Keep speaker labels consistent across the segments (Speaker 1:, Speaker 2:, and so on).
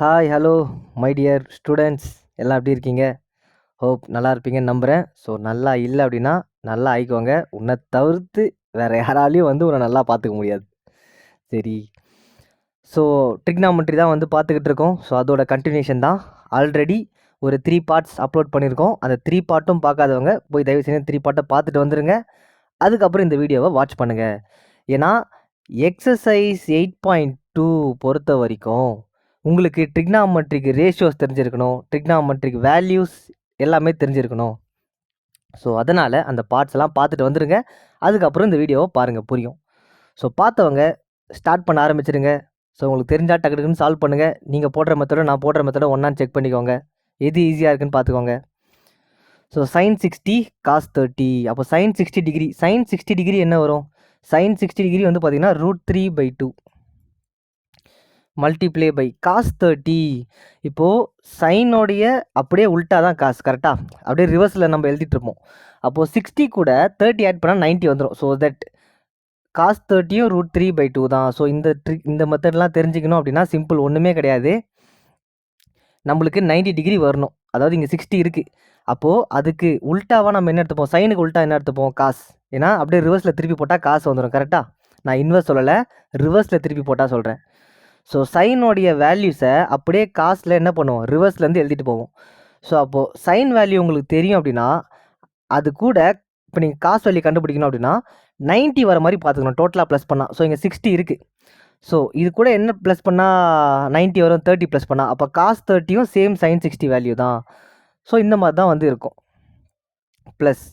Speaker 1: Hi, hello my dear students எல்லாம் எப்படி இருக்கீங்க? ஹோப் நல்லா இருப்பீங்கன்னு நம்புகிறேன். ஸோ நல்லா இல்லை அப்படின்னா நல்லா ஆயிக்கோங்க. உன்னை தவிர்த்து வேறு யாராலையும் உன்னை நல்லா பார்த்துக்க முடியாது. சரி. ஸோ ட்ரிக்னாமெட்ரி தான் பார்த்துக்கிட்டு இருக்கோம். ஸோ அதோட கண்டினியூஷன் தான். ஆல்ரெடி ஒரு 3 பார்ட்ஸ் அப்லோட் பண்ணியிருக்கோம். அந்த 3 பார்ட்டும் பார்க்காதவங்க போய் தயவு செஞ்சு 3 பார்ட்டை பார்த்துட்டு வந்துருங்க. அதுக்கப்புறம் இந்த வீடியோவை வாட்ச் பண்ணுங்கள். ஏன்னா எக்ஸசைஸ் 8.2 பொறுத்த வரைக்கும் உங்களுக்கு ட்ரிக்னாமெட்ரிக் ரேஷியோஸ் தெரிஞ்சிருக்கணும், ட்ரிக்னாமெட்ரிக் வேல்யூஸ் எல்லாமே தெரிஞ்சிருக்கணும். ஸோ அதனால் அந்த பார்ட்ஸ் எல்லாம் பார்த்துட்டு வந்துடுங்க. அதுக்கப்புறம் இந்த வீடியோவை பாருங்கள், புரியும். ஸோ பார்த்தவங்க ஸ்டார்ட் பண்ண ஆரம்பிச்சிடுங்க. ஸோ உங்களுக்கு தெரிஞ்சால் டக்கு டக்குன்னு சால்வ் பண்ணுங்கள். நீங்கள் போடுற மெத்தடை நான் போடுற மெத்தடை ஒன்றான்னு செக் பண்ணிக்கோங்க. எது ஈஸியாக இருக்குன்னு பார்த்துக்கோங்க. So sin 60 cos 30. அப்போ sin 60 டிகிரி, sin 60 டிகிரி என்ன வரும்? sin 60 டிகிரி பார்த்தீங்கன்னா √3/2 மல்டிப்ளை பை cos 30. இப்போது சைனோடைய அப்படியே உல்ட்டா தான் காஸ், கரெக்டாக அப்படியே ரிவர்ஸில் நம்ம எழுதிட்டு இருப்போம். அப்போது 60 கூட 30 ஆட் பண்ணால் 90 வந்துடும். ஸோ தட் cos 30யும் √3/2 தான். ஸோ இந்த மெத்தட்லாம் தெரிஞ்சுக்கணும் அப்படின்னா சிம்பிள், ஒன்றுமே கிடையாது. நம்மளுக்கு 90 டிகிரி வரணும். அதாவது இங்கே 60 இருக்குது. அப்போது அதுக்கு உல்ட்டாவாக நம்ம என்ன எடுத்துப்போம்? சைனுக்கு உல்ட்டா என்ன எடுத்துப்போம்? காஸ். ஏன்னா அப்படியே ரிவர்ஸில் திருப்பி போட்டால் காசு வந்துடும், கரெக்டாக. நான் இன்வெர்ஸ் சொல்லலை, ரிவர்ஸில் திருப்பி போட்டால் சொல்கிறேன். ஸோ சைனோடைய வேல்யூஸை அப்படியே காசில் என்ன பண்ணுவோம்? ரிவர்ஸ்லேருந்து எழுதிட்டு போவோம். ஸோ அப்போது சைன் வேல்யூ உங்களுக்கு தெரியும் அப்படின்னா அது கூட இப்போ நீங்கள் காசு வேல்யூ கண்டுபிடிக்கணும் அப்படின்னா 90 வர மாதிரி பார்த்துக்கணும் டோட்டலாக ப்ளஸ் பண்ணால். ஸோ இங்கே 60 இருக்குது. ஸோ இது கூட என்ன ப்ளஸ் பண்ணால் 90 வரும்? 30 ப்ளஸ் பண்ணால். அப்போ காஸ் 30யும் சேம் சைன் 60 வேல்யூ தான். ஸோ இந்த மாதிரி தான் இருக்கும். ப்ளஸ்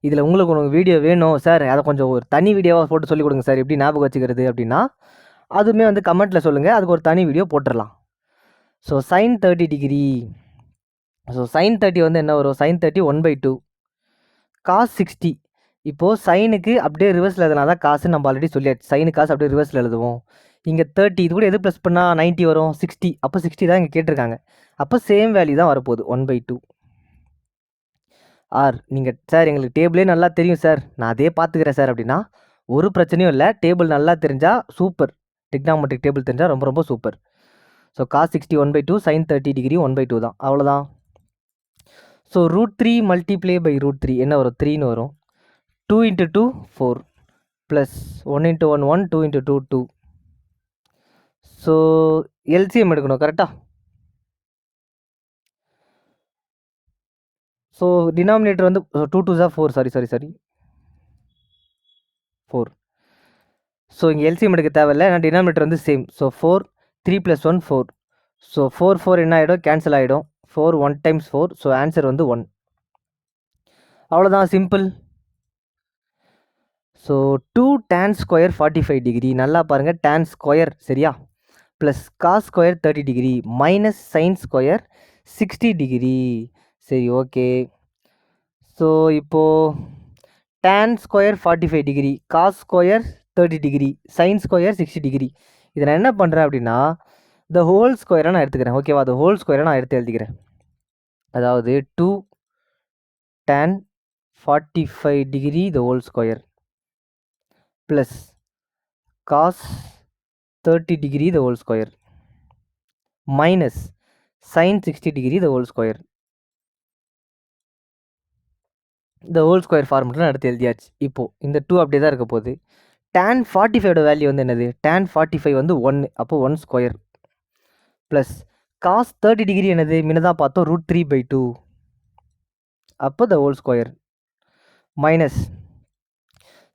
Speaker 1: இதில் உங்களுக்கு வீடியோ வேணும் சார், அதை கொஞ்சம் ஒரு தனி வீடியோவாக போட்டு சொல்லிக் கொடுங்க சார், எப்படி ஞாபகம் வச்சுக்கிறது அப்படின்னா அதுவுமே கமெண்ட்டில் சொல்லுங்கள். அதுக்கு ஒரு தனி வீடியோ போட்டுடலாம். So sin 30 degree. So sin 30 என்ன வரும்? sin 30 1/2 cos 60. இப்போது சைனுக்கு அப்படியே ரிவர்ஸில் எழுதுனா தான் காசுன்னு நம்ம ஆல்ரெடி சொல்லியாச்சு. சைனு காசு அப்படியே ரிவர்ஸில் எழுதுவோம். இங்கே 30, இது கூட எது ப்ளஸ் பண்ணால் 90 வரும்? 60. அப்போ 60 தான் இங்கே கேட்டிருக்காங்க. அப்போ சேம் வேல்யூ தான் வரப்போகுது, 1/2. ஆர் நீங்கள் சார் எங்களுக்கு டேபிளே நல்லா தெரியும் சார், நான் அதே பார்த்துக்கிறேன் சார் அப்படின்னா ஒரு பிரச்சனையும் இல்லை. டேபிள் நல்லா தெரிஞ்சால் சூப்பர். ட்ரிக்னாமெட்ரிக் டேபிள் தெரிஞ்சால் ரொம்ப ரொம்ப super. So cos 60 1/2, sin 30 degree 1/2 தான், அவ்வளோதான். ஸோ √3 மல்டிப்ளை பை √3 என்ன வரும்? 3ன்னு வரும். 2 × 2 4 ப்ளஸ் 1 × 1 1, 2 × 2 2. ஸோ எல்சிஎம் எடுக்கணும், கரெக்டாக. So denominator 2 2s 4, sorry 4. So இங்கே எல்சிஎம் எடுக்க தேவையில்லை, ஏன்னா டினாமினேட்டர் சேம். ஸோ 4, 3 + 1 4. ஸோ 4 4 என்ன ஆகிடும்? கேன்சல் ஆகிடும். 4 1 × 4. So answer 1. அவ்வளோதான், simple. So 2 tan square 45 degree. நல்லா பாருங்கள், tan ஸ்கொயர் சரியா, plus cos square 30 degree minus sine square 60 degree. சரி, ஓகே. ஸோ இப்போது tan square 45 degree, cos square 30 degree, sine square 60 degree. இதை நான் என்ன பண்ணுறேன் அப்படின்னா த ஹோல் ஸ்கொயரை நான் எடுத்துக்கிறேன், ஓகேவா? த ஹோல் ஸ்கொயரை நான் எடுத்து எழுதிக்கிறேன். அதாவது 2 tan 45 degree the whole square plus cos 30 degree the whole square minus sine 60 degree the whole square. இந்த ஹோல் ஸ்கொயர் ஃபார்முலாம் எடுத்து எழுதியாச்சு. இப்போது இந்த 2 அப்படியே தான் இருக்க போகுது. tan 45ஓட வேல்யூ என்னது? tan 45 1. அப்போது 1 ஸ்கொயர் ப்ளஸ் காஸ் 30 டிகிரி என்னது? முன்னதான் பார்த்தோம் √3/2. அப்போ the whole square minus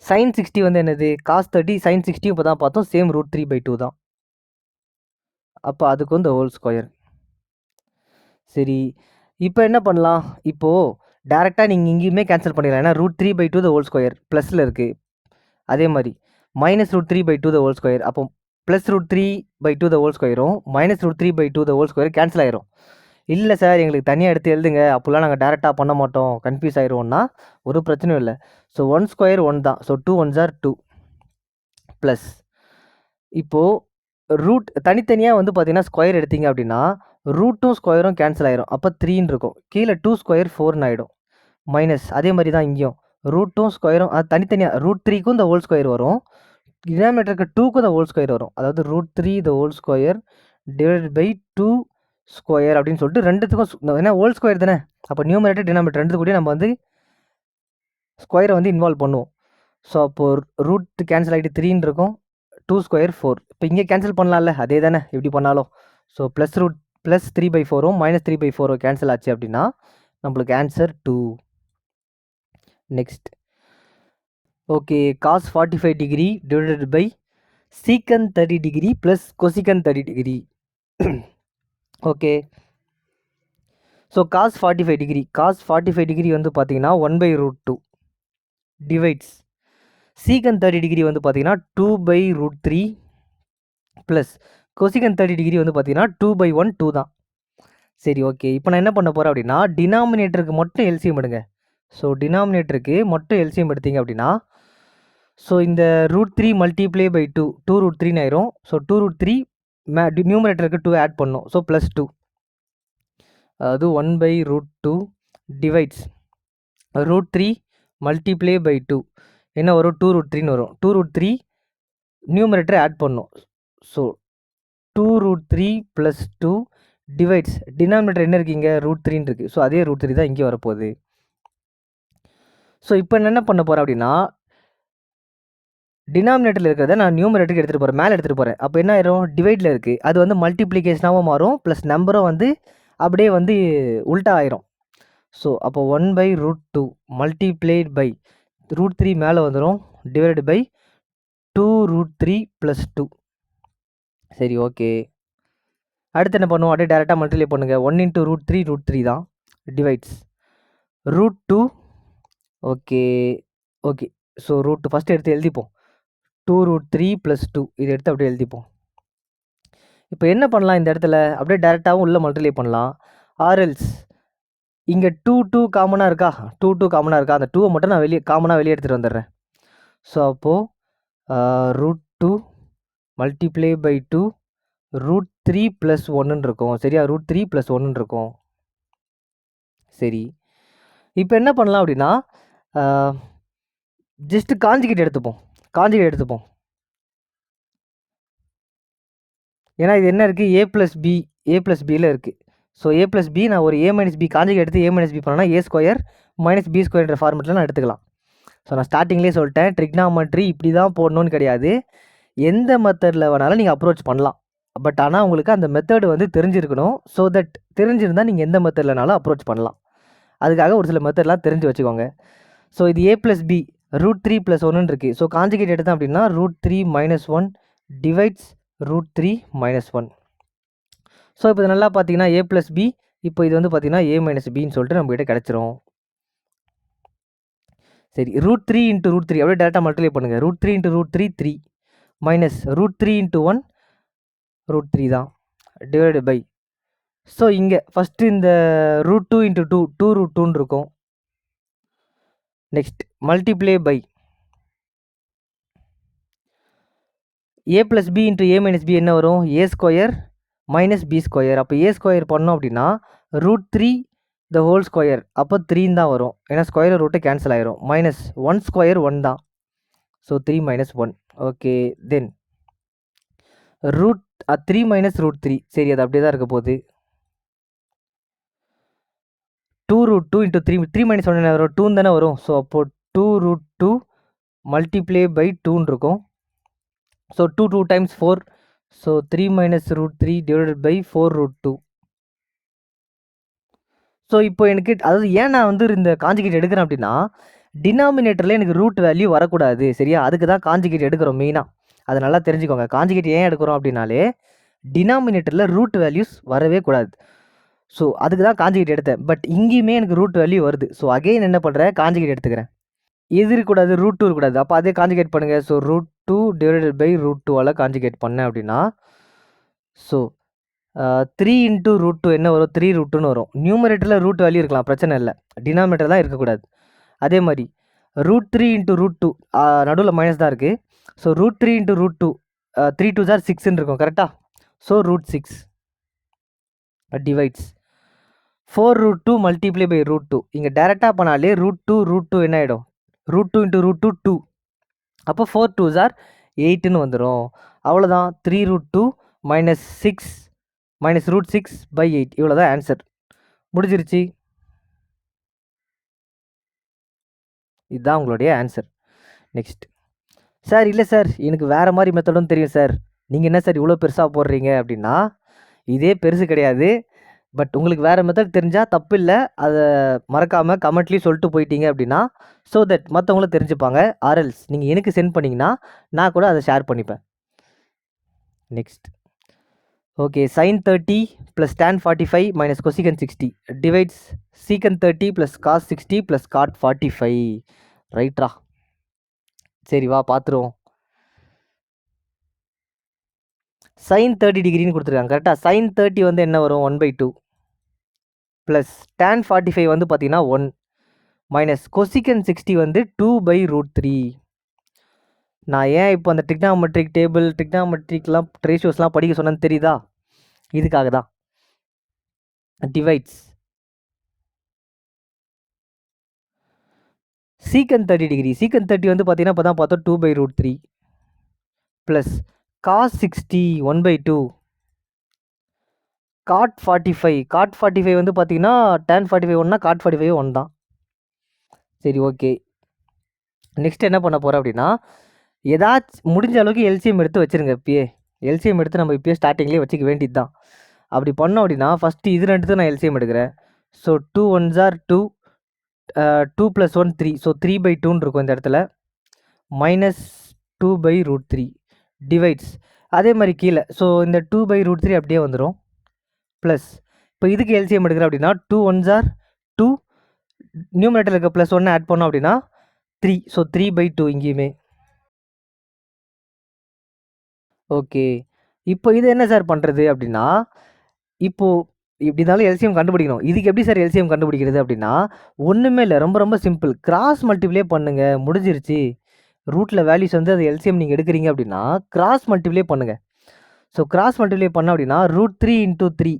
Speaker 1: sine 60 என்னது? காஸ் 30 சைன் 60 இப்போ தான் பார்த்தோம், சேம் √3/2 தான். அப்போ அதுக்கு த ஹோல் ஸ்கொயர். சரி, இப்போ என்ன பண்ணலாம்? இப்போது டேரெக்டாக நீங்கள் இங்கேயுமே கேன்சல் பண்ணிடலாம், ஏன்னா √3/2 த ஹோல் ஸ்கொயர் ப்ளஸில் இருக்குது. அதே மாதிரி மைனஸ் √3/2 த ஹோல் ஸ்கொயர். அப்போ ப்ளஸ் √3/2 த ஹோல் ஸ்கொயரும் minus √3/2 the whole square cancel ஆயிரும். இல்லை சார் எங்களுக்கு தனியாக எடுத்து எழுதுங்க, அப்போல்லாம் நாங்கள் டேரெக்டாக பண்ண மாட்டோம், கன்ஃபியூஸ் ஆயிடுவோம்னா ஒரு பிரச்சனையும் இல்லை. ஸோ 1 ஸ்கொயர் 1 தான். ஸோ 2 1s are 2 ப்ளஸ் இப்போது ரூட் தனித்தனியாக பார்த்தீங்கன்னா ஸ்கொயர் எடுத்தீங்க அப்படின்னா ரூட்டும் ஸ்கொயரும் கேன்சல் ஆயிரும். அப்போ 3ன்னு இருக்கும். கீழே 2 ஸ்கொயர் 4ன்னு ஆகிடும். மைனஸ் அதே மாதிரி தான் இங்கேயும் ரூட்டும் ஸ்கொயரும் அது தனித்தனியாக √3க்கும் த ஹோல் ஸ்கொயர் வரும், டினாமினேட்டருக்கு 2க்கும் த ஹோல் ஸ்கொயர் வரும். அதாவது √3 the whole square divided by 2 square அப்படின்னு சொல்லிட்டு ரெண்டுத்துக்கும் ஏன்னா ஹோல் ஸ்கொயர் தானே, அப்போ நியூமரேட்டர் டினாமினேட்டர் ரெண்டுத்து கூட நம்ம வந்து ஸ்கொயரை வந்து இன்வால்வ் பண்ணுவோம். ஸோ அப்போது ரூட் கேன்சல் ஆகிட்டு 3ன்னு இருக்கும், 2 ஸ்கொயர் 4. இப்போ இங்கே கேன்சல் பண்ணலாம்ல, அதே தானே எப்படி பண்ணாலும். ஸோ ப்ளஸ் 3/4ம் -3/4 கேன்சல் ஆச்சு அப்படின்னா நம்மளுக்கு answer 2. Next, okay, cos 45 degree divided by secant 30 degree plus cosecant 30 degree. Okay, so cos 45 degree வந்து பார்த்தீங்கன்னா 1/√2 டிவைட்ஸ் secant 30 டிகிரி வந்து பார்த்தீங்கன்னா 2/√3 ப்ளஸ் cosecant 30 டிகிரி வந்து பார்த்தீங்கன்னா 2/1 2 தான். சரி, ஓகே, இப்போ நான் என்ன பண்ண போகிறேன் அப்படின்னா டினாமினேட்டருக்கு மட்டும் எல்சிஎம் எடுங்க. ஸோ டினாமினேட்டருக்கு மட்டும் எல்சிஎம் எடுத்தீங்க அப்படின்னா, ஸோ இந்த √3 மல்டிப்ளை பை 2 ஆயிரும். ஸோ 2√3 நியூமரேட்டருக்கு 2 ஆட் பண்ணும். ஸோ +2, அது 1/√2 டிவைட்ஸ் √3 மல்டிப்ளை பை 2 என்ன வரும், 2√3ன்னு வரும். 2√3 நியூமரேட்டரை ஆட் பண்ணும். ஸோ 2√3 + 2 டிவைட்ஸ் டினாமினேட்டர் என்ன இருக்குது, இங்கே √3ன்னு இருக்குது. ஸோ அதே √3 தான் இங்கே வரப்போகுது. ஸோ இப்போ என்ன பண்ண போகிறேன் அப்படின்னா டினாமினேட்டரில் இருக்கிறத நான் நியூமரேட்டருக்கு எடுத்துகிட்டு போகிறேன், மேலே எடுத்துகிட்டு போகிறேன். அப்போ என்ன ஆயிரும், டிவைடில் இருக்குது, அது வந்து மல்டிப்ளிகேஷனாகவும் மாறும், ப்ளஸ் நம்பரும் வந்து அப்படியே வந்து உல்ட்டா ஆயிரும். ஸோ அப்போ 1/√2 மல்டிப்ளைட் பை √3 மேலே வந்துடும், டிவைட் பை 2√3 + 2. சரி, ஓகே, அடுத்து என்ன பண்ணுவோம், அப்படியே டேரெக்டாக மல்டிப்ளை பண்ணுங்கள். 1 × √3 தான் divides √2. Okay, okay, so √2 first எடுத்து எழுதிப்போம். 2√3 + 2 இதை எடுத்து அப்படியே எழுதிப்போம். இப்போ என்ன பண்ணலாம், இந்த இடத்துல அப்படியே டேரெக்டாகவும் உள்ள மல்டிப்ளை பண்ணலாம். ஆர்எல்ஸ் இங்கே 2 காமனாக இருக்கா, 2 காமனாக இருக்கா, அந்த 2 மட்டும் நான் காமனாக வெளியே எடுத்துகிட்டு வந்துடுறேன். ஸோ அப்போது √2 மல்டிப்ளை பை 2 √3 + 1ன்னு இருக்கும். சரியா, √3 + 1ன்னு இருக்கும். சரி, இப்போ என்ன பண்ணலாம் அப்படின்னா ஜஸ்ட்டு காஞ்சிகேட் எடுத்துப்போம். ஏன்னா இது என்ன இருக்குது, a + bயில் இருக்குது. ஸோ a + b நான் ஒரு a - b காஞ்சிகேட் எடுத்து a - b பண்ணேன்னா a² - b² ஃபார்மெட்டில் நான் எடுத்துக்கலாம். ஸோ நான் ஸ்டார்டிங்லேயே சொல்லிட்டேன், ட்ரிக்னாமெட்ரி இப்படி தான் போடணும்னு கிடையாது, எந்த மெத்தடில் வேணாலும் நீங்கள் அப்ரோச் பண்ணலாம். பட் ஆனால் உங்களுக்கு அந்த மெத்தடு வந்து தெரிஞ்சிருக்கணும். ஸோ தட் தெரிஞ்சிருந்தால் நீங்கள் எந்த மெத்தட்லனாலும் அப்ரோச் பண்ணலாம். அதுக்காக ஒரு சில மெத்தட்லாம் தெரிஞ்சு வச்சுக்கோங்க. ஸோ இது a + b √3 + 1ன்னு இருக்குது. ஸோ காஞ்சிகேட் எடுத்தேன் அப்படின்னா √3 - 1 டிவைட்ஸ் √3 - 1. ஸோ இப்போ இது நல்லா பார்த்தீங்கன்னா a + b, இப்போ இது வந்து பார்த்தீங்கன்னா a - bன்னு சொல்லிட்டு நம்மகிட்ட கிடச்சிரும். சரி, √3 × √3 அப்படியே டேரெக்டாக மல்டிப்ளை பண்ணுங்கள். √3 × √3 3 மைனஸ் √3 × 1 √3 தான் டிவைடு பை. ஸோ இங்கே ஃபஸ்ட்டு இந்த √2 × 2 2√2ன்னு இருக்கும். Next multiply by a + b × a - b என்ன வரும், a² - b². அப்போ a² பண்ணோம் அப்படின்னா √3 த ஹோல் ஸ்கொயர், அப்போ 3 தான் வரும். ஏன்னா ஸ்கொயர் ரூட்டை கேன்சல் ஆயிரும். -1² 1 தான். ஸோ 3 - 1. ஓகே, தென் √3 - √3. சரி, அது அப்படியே தான் இருக்க போகுது. 2√2 × 3 3 - 1 என்ன வரும், 2 தானே வரும். ஸோ அப்போது 2√2 மல்டிப்ளை பை 2ன்னு இருக்கும். So 2 × 4. So 3 - √3 divided by 4√2. So இப்போ எனக்கு அதாவது ஏன் நான் வந்து இந்த காஞ்சிகேட் எடுக்கிறேன் அப்படின்னா டினாமினேட்டரில் எனக்கு ரூட் வேல்யூ வரக்கூடாது. சரியா, அதுக்கு தான் காஞ்சிகேட் எடுக்கிறோம் மெயினாக. அதை நல்லா தெரிஞ்சுக்கோங்க. காஞ்சிகேட் ஏன் எடுக்கிறோம் அப்படின்னாலே டினாமினேட்டரில் ரூட் வேல்யூஸ் வரவே கூடாது. ஸோ அதுக்கு தான் காஞ்சிகேட் எடுத்தேன். பட் இங்கேயுமே எனக்கு ரூட் வேல்யூ வருது. ஸோ அகைன் என்ன பண்ணுறேன், காஞ்சிகேட் எடுத்துக்கிறேன். எது இருக்கக்கூடாது, √2 இருக்கக்கூடாது. அப்போ அதே காஞ்சிகேட் பண்ணுங்கள். ஸோ √2 டிவைடட் பை √2 காஞ்சிகேட் பண்ணேன் அப்படின்னா ஸோ 3 × √2 என்ன வரும், 3√2ன்னு வரும். நியூமரேட்டரில் ரூட் வேல்யூ இருக்கலாம், பிரச்சனை இல்லை. டினாமினேட்டர் தான் இருக்கக்கூடாது. அதே மாதிரி √3 × √2 நடுவில் மைனஸ் தான் இருக்குது. ஸோ √3 × √2 3 2 ஆர் 6ன்னு இருக்கும் கரெக்டாக. So √6 divides 4√2 multiply by √2. இங்கே டேரெக்டாக பண்ணாலே √2 என்ன ஆகிடும், √2 × √2 2. அப்போ 4 2 ஆர் 8ன்னு வந்துடும். அவ்வளோதான். 3√2 - 6 minus root 6/8 இவ்வளோ தான் ஆன்சர். முடிஞ்சிருச்சு. இதுதான் உங்களுடைய ஆன்சர். நெக்ஸ்ட். சார் இல்லை சார் எனக்கு வேறு மாதிரி மெத்தடும் தெரியும் சார், நீங்கள் என்ன சார் இவ்வளோ பெருசாக போடுறீங்க அப்படின்னா, இதே பெருசு கிடையாது. பட் உங்களுக்கு வேறு மெத்தட் தெரிஞ்சால் தப்பு இல்லை, அதை மறக்காமல் கமெண்ட்லேயும் சொல்லிட்டு போயிட்டீங்க அப்படின்னா, ஸோ தட் மற்றவங்களும் தெரிஞ்சுப்பாங்க. ஆர்எல்ஸ் நீங்கள் எனக்கு சென்ட் பண்ணிங்கன்னா நான் கூட அதை ஷேர் பண்ணிப்பேன். Next. Okay, sin 30 + tan 45 - cosecant 60 divides secant 30 + cos 60 + cot 45. ரைட்ரா, சரி வா பார்த்துருவோம். sin 30 டிகிரின்னு கொடுத்துருக்காங்க கரெக்டாக. sin 30 வந்து என்ன வரும் 1/2 ப்ளஸ் tan 45 வந்து பார்த்தீங்கன்னா 1 மைனஸ் cosecant 60 வந்து 2/√3. நான் ஏன் இப்போ அந்த ட்ரிக்னாமெட்ரிக் டேபிள் ட்ரிக்னாமெட்ரிக்லாம் ரேஷியோஸ்லாம் படிக்க சொன்னேன்னு தெரியுதா? இதுக்காக தான். டிவைட்ஸ் secant 30 டிகிரி, secant 30 வந்து பார்த்தீங்கன்னா இப்போ தான் பார்த்தோம் 2/√3 ப்ளஸ் cos 60 1/2 cot 45 வந்து பார்த்தீங்கன்னா tan 45 1னா cot 45 1 தான். சரி ஓகே, நெக்ஸ்ட் என்ன பண்ண போகிறோம் அப்படின்னா, ஏதாச்சும் முடிஞ்ச அளவுக்கு எல்சிஎம் எடுத்து வச்சுருங்க. இப்பயே எல்சிஎம் எடுத்து நம்ம இப்பயே ஸ்டார்டிங்லேயே வச்சுக்க வேண்டியது தான். அப்படி பண்ணோம் அப்படின்னா ஃபஸ்ட்டு இது ரெண்டுத்துக்கு நான் எல்சிஎம் எடுக்கிறேன். ஸோ 2 1s are 2, 2 + 1 3, ஸோ 3/2ன்னு இருக்கும் இந்த இடத்துல, மைனஸ் 2/√3 டிவைட்ஸ் அதே மாதிரி கீழே. ஸோ இந்த 2/√3 அப்படியே வந்துடும். ப்ளஸ் இப்போ இதுக்கு எல்சிஎம் எடுக்கிறேன் அப்படின்னா 2 1s are 2, நியூமரேட்டர் இருக்க ப்ளஸ் 1 ஆட் பண்ணோம் அப்படின்னா 3, ஸோ 3/2 இங்கேயுமே. ஓகே, இப்போ இது என்ன சார் பண்ணுறது அப்படின்னா, இப்போது இப்படி இருந்தாலும் எல்சிஎம் கண்டுபிடிக்கணும். இதுக்கு எப்படி சார் எல்சிஎம் கண்டுபிடிக்கிறது அப்படின்னா, ஒன்றுமே இல்லை, ரொம்ப ரொம்ப சிம்பிள். கிராஸ் மல்டிப்ளே பண்ணுங்கள், முடிஞ்சிருச்சு. ரூட்டில் வேல்யூஸ் வந்து அது எல்சிஎம் நீங்கள் எடுக்கிறீங்க அப்படின்னா கிராஸ் மல்டிப்ளே பண்ணுங்கள். ஸோ கிராஸ் மல்டிப்ளே பண்ண அப்படின்னா √3 × 3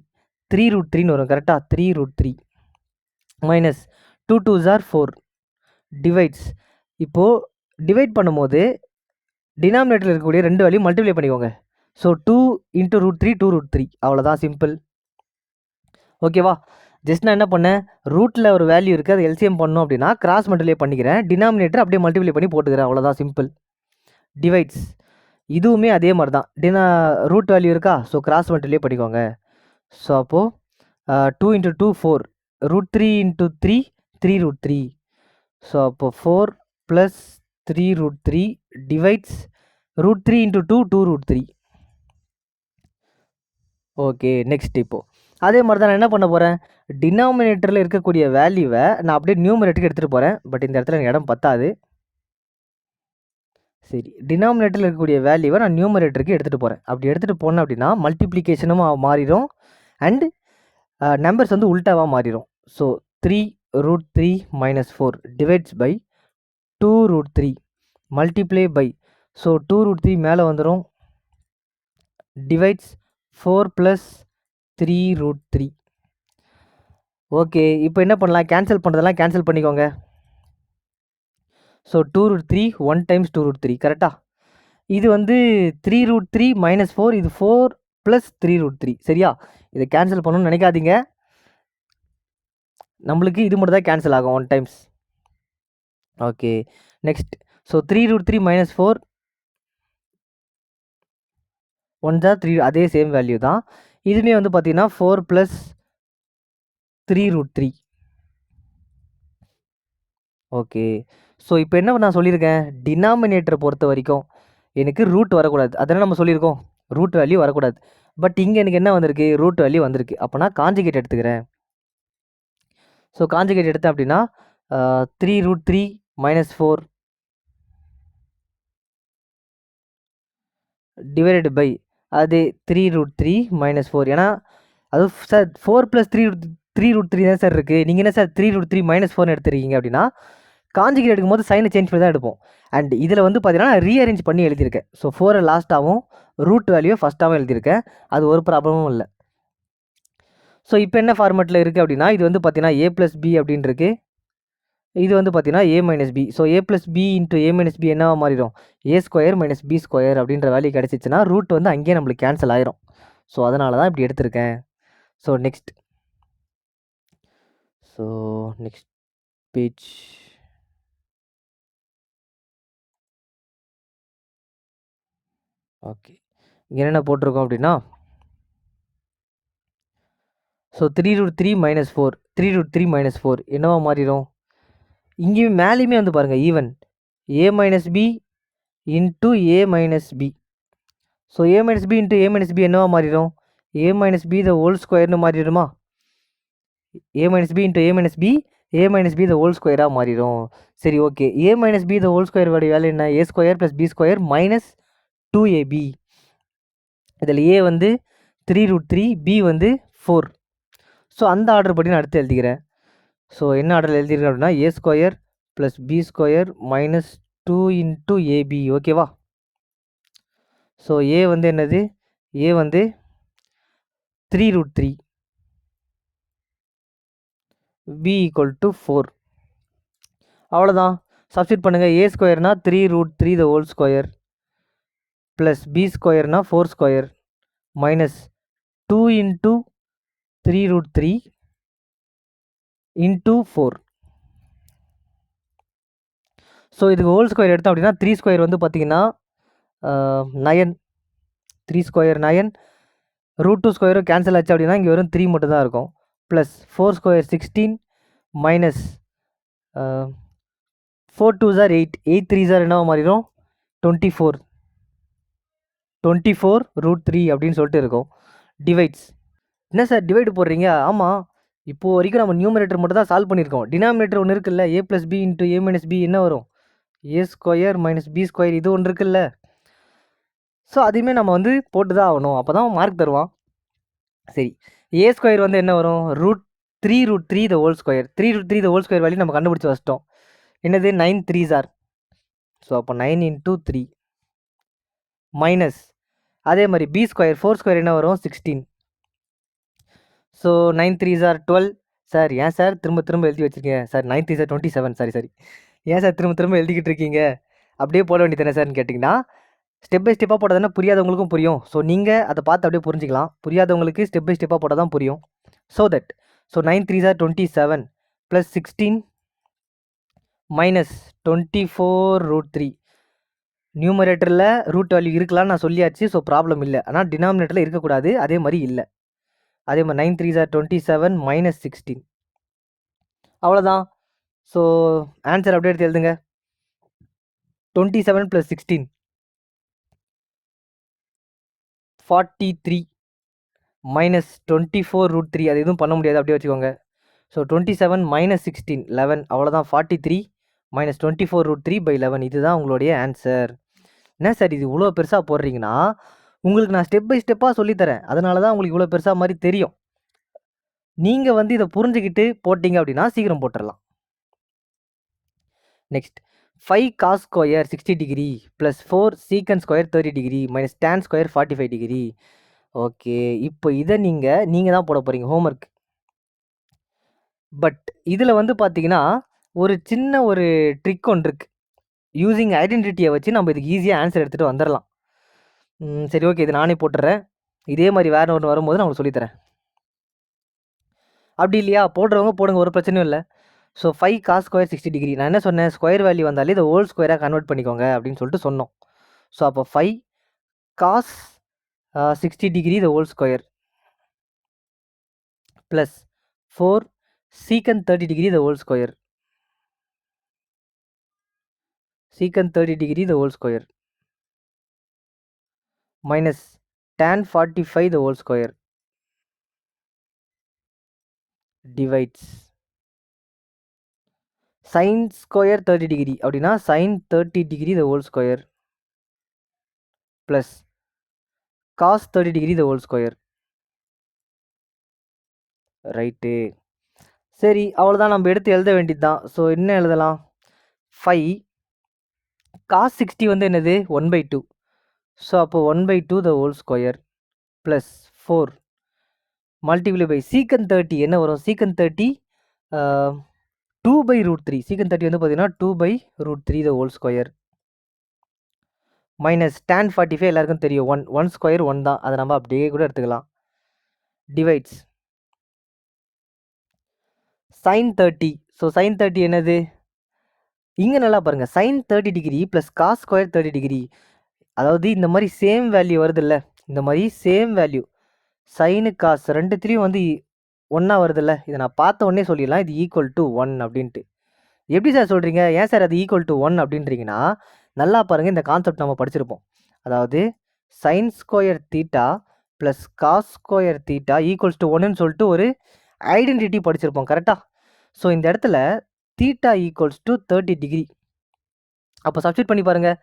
Speaker 1: 3√3ன்னு வரும் கரெக்டாக. 3√3 மைனஸ் 2 2s are 4 டிவைட்ஸ். இப்போது டிவைட் பண்ணும்போது டினாமினேட்டரில் இருக்கக்கூடிய ரெண்டு வேல்யூ மல்டிப்ளை பண்ணிக்கோங்க. ஸோ 2 × √3 2√3 அவ்வளோதான், சிம்பிள். ஓகேவா? ஜஸ்ட் நான் என்ன பண்ணேன், ரூட்டில் ஒரு வேல்யூ இருக்குது, அது எல்சிஎம் பண்ணணும் அப்படின்னா கிராஸ் மல்டிப்ளை பண்ணிக்கிறேன், டினாமினேட்டர் அப்படியே மல்டிப்ளை பண்ணி போட்டுக்கிறேன், அவ்வளோதான், சிம்பிள். டிவைட்ஸ் இதுவுமே அதே மாதிரி தான். ரூட் வேல்யூ இருக்கா, ஸோ கிராஸ் மல்டிப்ளை பண்ணிக்கோங்க. ஸோ அப்போது 2 × 2 4, √3 × 3 3√3. ஸோ அப்போது 4 + 3√3 டிவைட்ஸ் √3 × 2 2√3. ஓகே, நெக்ஸ்ட் இப்போது அதே மாதிரி தான் நான் என்ன பண்ண போகிறேன், டினாமினேட்டரில் இருக்கக்கூடிய வேல்யூவை நான் அப்படியே நியூமரேட்டருக்கு எடுத்துகிட்டு போகிறேன். பட் இந்த இடத்துல எனக்கு இடம் பத்தாது. சரி, டினாமினேட்டரில் இருக்கக்கூடிய வேல்யூவை நான் நியூமரேட்டருக்கு எடுத்துகிட்டு போகிறேன். அப்படி எடுத்துகிட்டு போனேன் அப்படின்னா மல்டிப்ளிகேஷனும் மாறிடும் அண்ட் நம்பர்ஸ் வந்து உல்ட்டாவாக மாறிடும். So 3√3 - 4 divides by 2√3 multiply by, so 2√3 மேலே வந்துடும், டிவைட்ஸ் 4 + 3√3. ஓகே, இப்போ என்ன பண்ணலாம், கேன்சல் பண்ணுறதெல்லாம் கேன்சல் பண்ணிக்கோங்க. ஸோ 2√3 1 டைம்ஸ் 2√3 கரெக்டாக. இது வந்து 3√3 - 4, இது 4 + 3√3 சரியா. இதை கேன்சல் பண்ணணும்னு நினைக்காதீங்க, நம்மளுக்கு இது மட்டும் தான் கேன்சல் ஆகும் 1 டைம்ஸ். Okay, next. ஸோ 3√3 - 4 1 3, அதே சேம் வேல்யூ தான். இதுவுமே வந்து பார்த்தீங்கன்னா 4 + 3√3. ஓகே, ஸோ இப்போ என்ன நான் சொல்லியிருக்கேன், டினாமினேட்டரை பொறுத்த வரைக்கும் எனக்கு ரூட் வரக்கூடாது, அதனால் நம்ம சொல்லியிருக்கோம் ரூட் வேல்யூ வரக்கூடாது. பட் இங்கே எனக்கு என்ன வந்திருக்கு, ரூட் வேல்யூ வந்திருக்கு. அப்போ நான் காஞ்சிகேட் எடுத்துக்கிறேன். ஸோ காஞ்சிகேட் எடுத்தேன் அப்படின்னா 3√3 - 4 டிவைடட் பை அது 3√3 - 4. ஏன்னா அது சார் 4 + 3√3 தான் சார் இருக்குது, நீங்கள் என்ன சார் 3√3 - 4ன்னு எடுத்துருக்கீங்க அப்படின்னா, காஞ்சிகேட் எடுக்கும்போது சைனை சேஞ்ச் பண்ணி தான் எடுப்போம். அண்ட் இதில் வந்து பார்த்தீங்கன்னா ரீஅரேஞ்ச் பண்ணி எழுதியிருக்கேன். ஸோ 4 லாஸ்ட்டாகவும் ரூட் வேல்யூ ஃபஸ்ட்டாகவும் எழுதியிருக்கேன், அது ஒரு ப்ராப்ளமும் இல்லை. ஸோ இப்போ என்ன ஃபார்மேட்டில் இருக்குது அப்படின்னா, இது வந்து பார்த்தீங்கன்னா a + b அப்படின்னு இருக்குது, இது வந்து பார்த்தீங்கன்னா a - b. So a + b × a - b என்னவா மாறிடும், a² - b² அப்படின்ற வேல்யூ கிடச்சிச்சின்னா ரூட் வந்து அங்கேயே நம்மளுக்கு கேன்சல் ஆயிரும். ஸோ அதனால தான் இப்படி எடுத்திருக்கேன். So next page. ஓகே, இங்கே என்னென்ன போட்டிருக்கோம் அப்படின்னா, ஸோ 3√3 - 4, 3√3 - 4 என்னவா மாறிடும்? இங்கேயும் மேலேயுமே வந்து பாருங்கள் even a - b into a - b. So a - b into a - b என்னவா மாறிடும்? a - b த ஹோல் ஸ்கொயர்னு மாறிடுமா? a - b into a - b a - b the whole ஸ்கொயராக மாறிடும். சரி, okay. a - b the whole square value என்ன? a square plus b square minus 2ab. இதில் a வந்து 3√3, b வந்து 4. ஸோ அந்த ஆர்டர் படி நான் அடுத்து எழுதிக்கிறேன். ஸோ என்ன ஆர்டரில் எழுதிக்கிறேன் அப்படின்னா, a square plus b square minus 2 into ab. ஓகேவா? ஸோ a வந்து என்னது? a வந்து 3√3, b ஈக்குவல் டு 4. அவ்வளோதான். சப்ஸ்டிட் பண்ணுங்கள். a ஸ்கொயர்னா 3√3 the whole square plus b ஸ்கொயர்னா 4 square minus 2 into 3√3 into 4. So இதுக்கு ஹோல் ஸ்கொயர் எடுத்தோம் அப்படின்னா 3 ஸ்கொயர் வந்து பார்த்தீங்கன்னா 9. 3 ஸ்கொயர் 9. √2 ஸ்கொயரும் கேன்சல் ஆச்சு அப்படின்னா இங்கே வெறும் 3 மட்டும் தான் இருக்கும். Plus 4 square 16 minus 4 2s are 8. 8 3s are என்னவா மாறிடும்? 24. 24√3 அப்படின்னு சொல்லிட்டு இருக்கும். டிவைட்ஸ். என்ன சார் டிவைடு போடுறீங்க? ஆமாம், இப்போது வரைக்கும் நம்ம நியூமரேட்டர் மட்டும் தான் சால்வ் பண்ணியிருக்கோம். டினாமினேட்டர் ஒன்று இருக்குல்ல, a + b into a - b என்ன வரும்? a square minus b square இது ஒன்று இருக்குல்ல. ஸோ அதையுமே நம்ம வந்து போட்டு தான் ஆகணும், அப்போ தான் மார்க் தருவான். சரி, a ஸ்கொயர் வந்து என்ன வரும்? √3 the whole square. 3√3 the whole square value நம்ம கண்டுபிடிச்சி வச்சிட்டோம். என்னது? 9 3s are. ஸோ அப்போ 9 இன்ட்டு 3 மைனஸ் அதே மாதிரி b ஸ்கொயர் 4 ஸ்கொயர் என்ன வரும்? 16. So 9 3s are 12. சார் ஏன் சார் திரும்ப திரும்ப எழுதி வச்சுருக்கீங்க? Sir 9 3s are 27. சரி. ஏன் சார் திரும்ப திரும்ப எழுதிக்கிட்டு இருக்கீங்க? அப்படியே போட வேண்டியது தானே சார்னு கேட்டிங்கன்னா, ஸ்டெப் பை ஸ்டெப்பாக போட்டால் தானே புரியாதவங்களுக்கும் புரியும். ஸோ நீங்கள் அதை பார்த்து அப்படியே புரிஞ்சிக்கலாம். புரியாதவங்களுக்கு ஸ்டெப் பை ஸ்டெப்பாக போட்டால் தான் புரியும். So 9 3s are 27 plus 16 minus 24√3. நியூமரேட்டரில் ரூட் வேல்யூ இருக்கலாம்னு நான் சொல்லியாச்சு. ஸோ ப்ராப்ளம் இல்லை. ஆனால் டினாமினேட்டரில் இருக்கக்கூடாது. அதே மாதிரி இல்லை. அதே மாதிரி 9 3s are 27 மைனஸ் 16. அவ்வளோதான். ஸோ ஆன்சர் அப்படியே எடுத்து எழுதுங்க. 27 + 16 43 மைனஸ் 24√3. அது எதுவும் பண்ண முடியாது, அப்படியே வச்சுக்கோங்க. So 27 minus 16 11. அவ்வளோதான். 43 மைனஸ் 24√3/11. இதுதான் உங்களுடைய ஆன்சர். என்ன சார் இது இவ்வளோ பெருசாக போடுறீங்கன்னா, உங்களுக்கு நான் ஸ்டெப் பை ஸ்டெப்பாக சொல்லித்தரேன். அதனால தான் உங்களுக்கு இவ்வளோ பெருசாக மாதிரி தெரியும். நீங்கள் வந்து இதை புரிஞ்சுக்கிட்டு போட்டிங்க அப்படின்னா சீக்கிரம் போட்டுடலாம். Next 5 cos square 60 degree plus 4 சீக்கன் square 30 degree minus tan square 45 degree. Okay, இப்போ இதை நீங்கள் தான் போட போகிறீங்க ஹோம்ஒர்க். பட் இதில் வந்து பார்த்தீங்கன்னா ஒரு சின்ன ஒரு ட்ரிக் ஒன்று இருக்குது. யூஸிங் ஐடென்டிட்டியை வச்சு நம்ம இதுக்கு ஈஸியாக ஆன்சர் எடுத்துகிட்டு வந்துடலாம். சரி, ஓகே, இது நானே போட்டுறேன். இதே மாதிரி வேறு ஒன்று வரும்போது நான் உங்களுக்கு சொல்லித்தரேன். அப்படி இல்லையா, போடுறவங்க போடுங்க, ஒரு பிரச்சனையும் இல்லை. So 5 cos square 60 degree. நான் என்ன சொன்னேன்? ஸ்கொயர் வேல்யூ வந்தாலே இதை ஹோல் ஸ்கொயராக கன்வெர்ட் பண்ணிக்கோங்க அப்படின்னு சொல்லிட்டு சொன்னோம். ஸோ அப்போ 5 cos 60 degree the whole square plus 4 சீக்கன் 30 degree the whole square minus tan 45 the whole square divides sin square 30 degree அப்படின்னா sin 30 degree the whole square plus cos 30 degree the whole square. Right. சரி, அவ்வளோதான். நம்ம எடுத்து எழுத வேண்டியது தான். So என்ன எழுதலாம்? 5 cos 60 வந்து என்னது? 1/2. ஸோ அப்போ 1/2 the whole square plus 4 multiply by secant 30 என்ன வரும்? சீக்கன் 30 2/√3. சீக்கன் 30 வந்து பார்த்தீங்கன்னா 2/√3 த ஹோல் ஸ்கொயர் மைனஸ் tan 45 எல்லாருக்கும் தெரியும் 1 1 ஸ்கொயர் 1 தான். அதை நம்ம அப்படியே கூட எடுத்துக்கலாம். Divides sin 30. ஸோ sin 30 என்னது? இங்கே நல்லா பாருங்கள், sin 30 degree plus cos square 30 degree. அதாவது இந்த மாதிரி சேம் வேல்யூ வருது இல்லை, இந்த மாதிரி சேம் வேல்யூ சைனு காசு ரெண்டுத்துலேயும் வந்து ஒன்றா வருதுல்ல, இதை நான் பார்த்த உடனே சொல்லிடலாம் இது ஈக்குவல் டு 1 அப்படின்ட்டு. எப்படி சார் சொல்கிறீங்க, ஏன் சார் அது ஈக்குவல் டு 1 அப்படின்றீங்கன்னா, நல்லா பாருங்கள், இந்த கான்செப்ட் நம்ம படிச்சிருப்போம். அதாவது sine square theta plus cos square theta equals to 1ன்னு சொல்லிட்டு ஒரு ஐடென்டிட்டி படிச்சிருப்போம், கரெக்டாக? ஸோ இந்த இடத்துல தீட்டா ஈக்குவல்ஸ் டு 30 டிகிரி. அப்போ சப்ஸ்டிட் பண்ணி பாருங்கள்,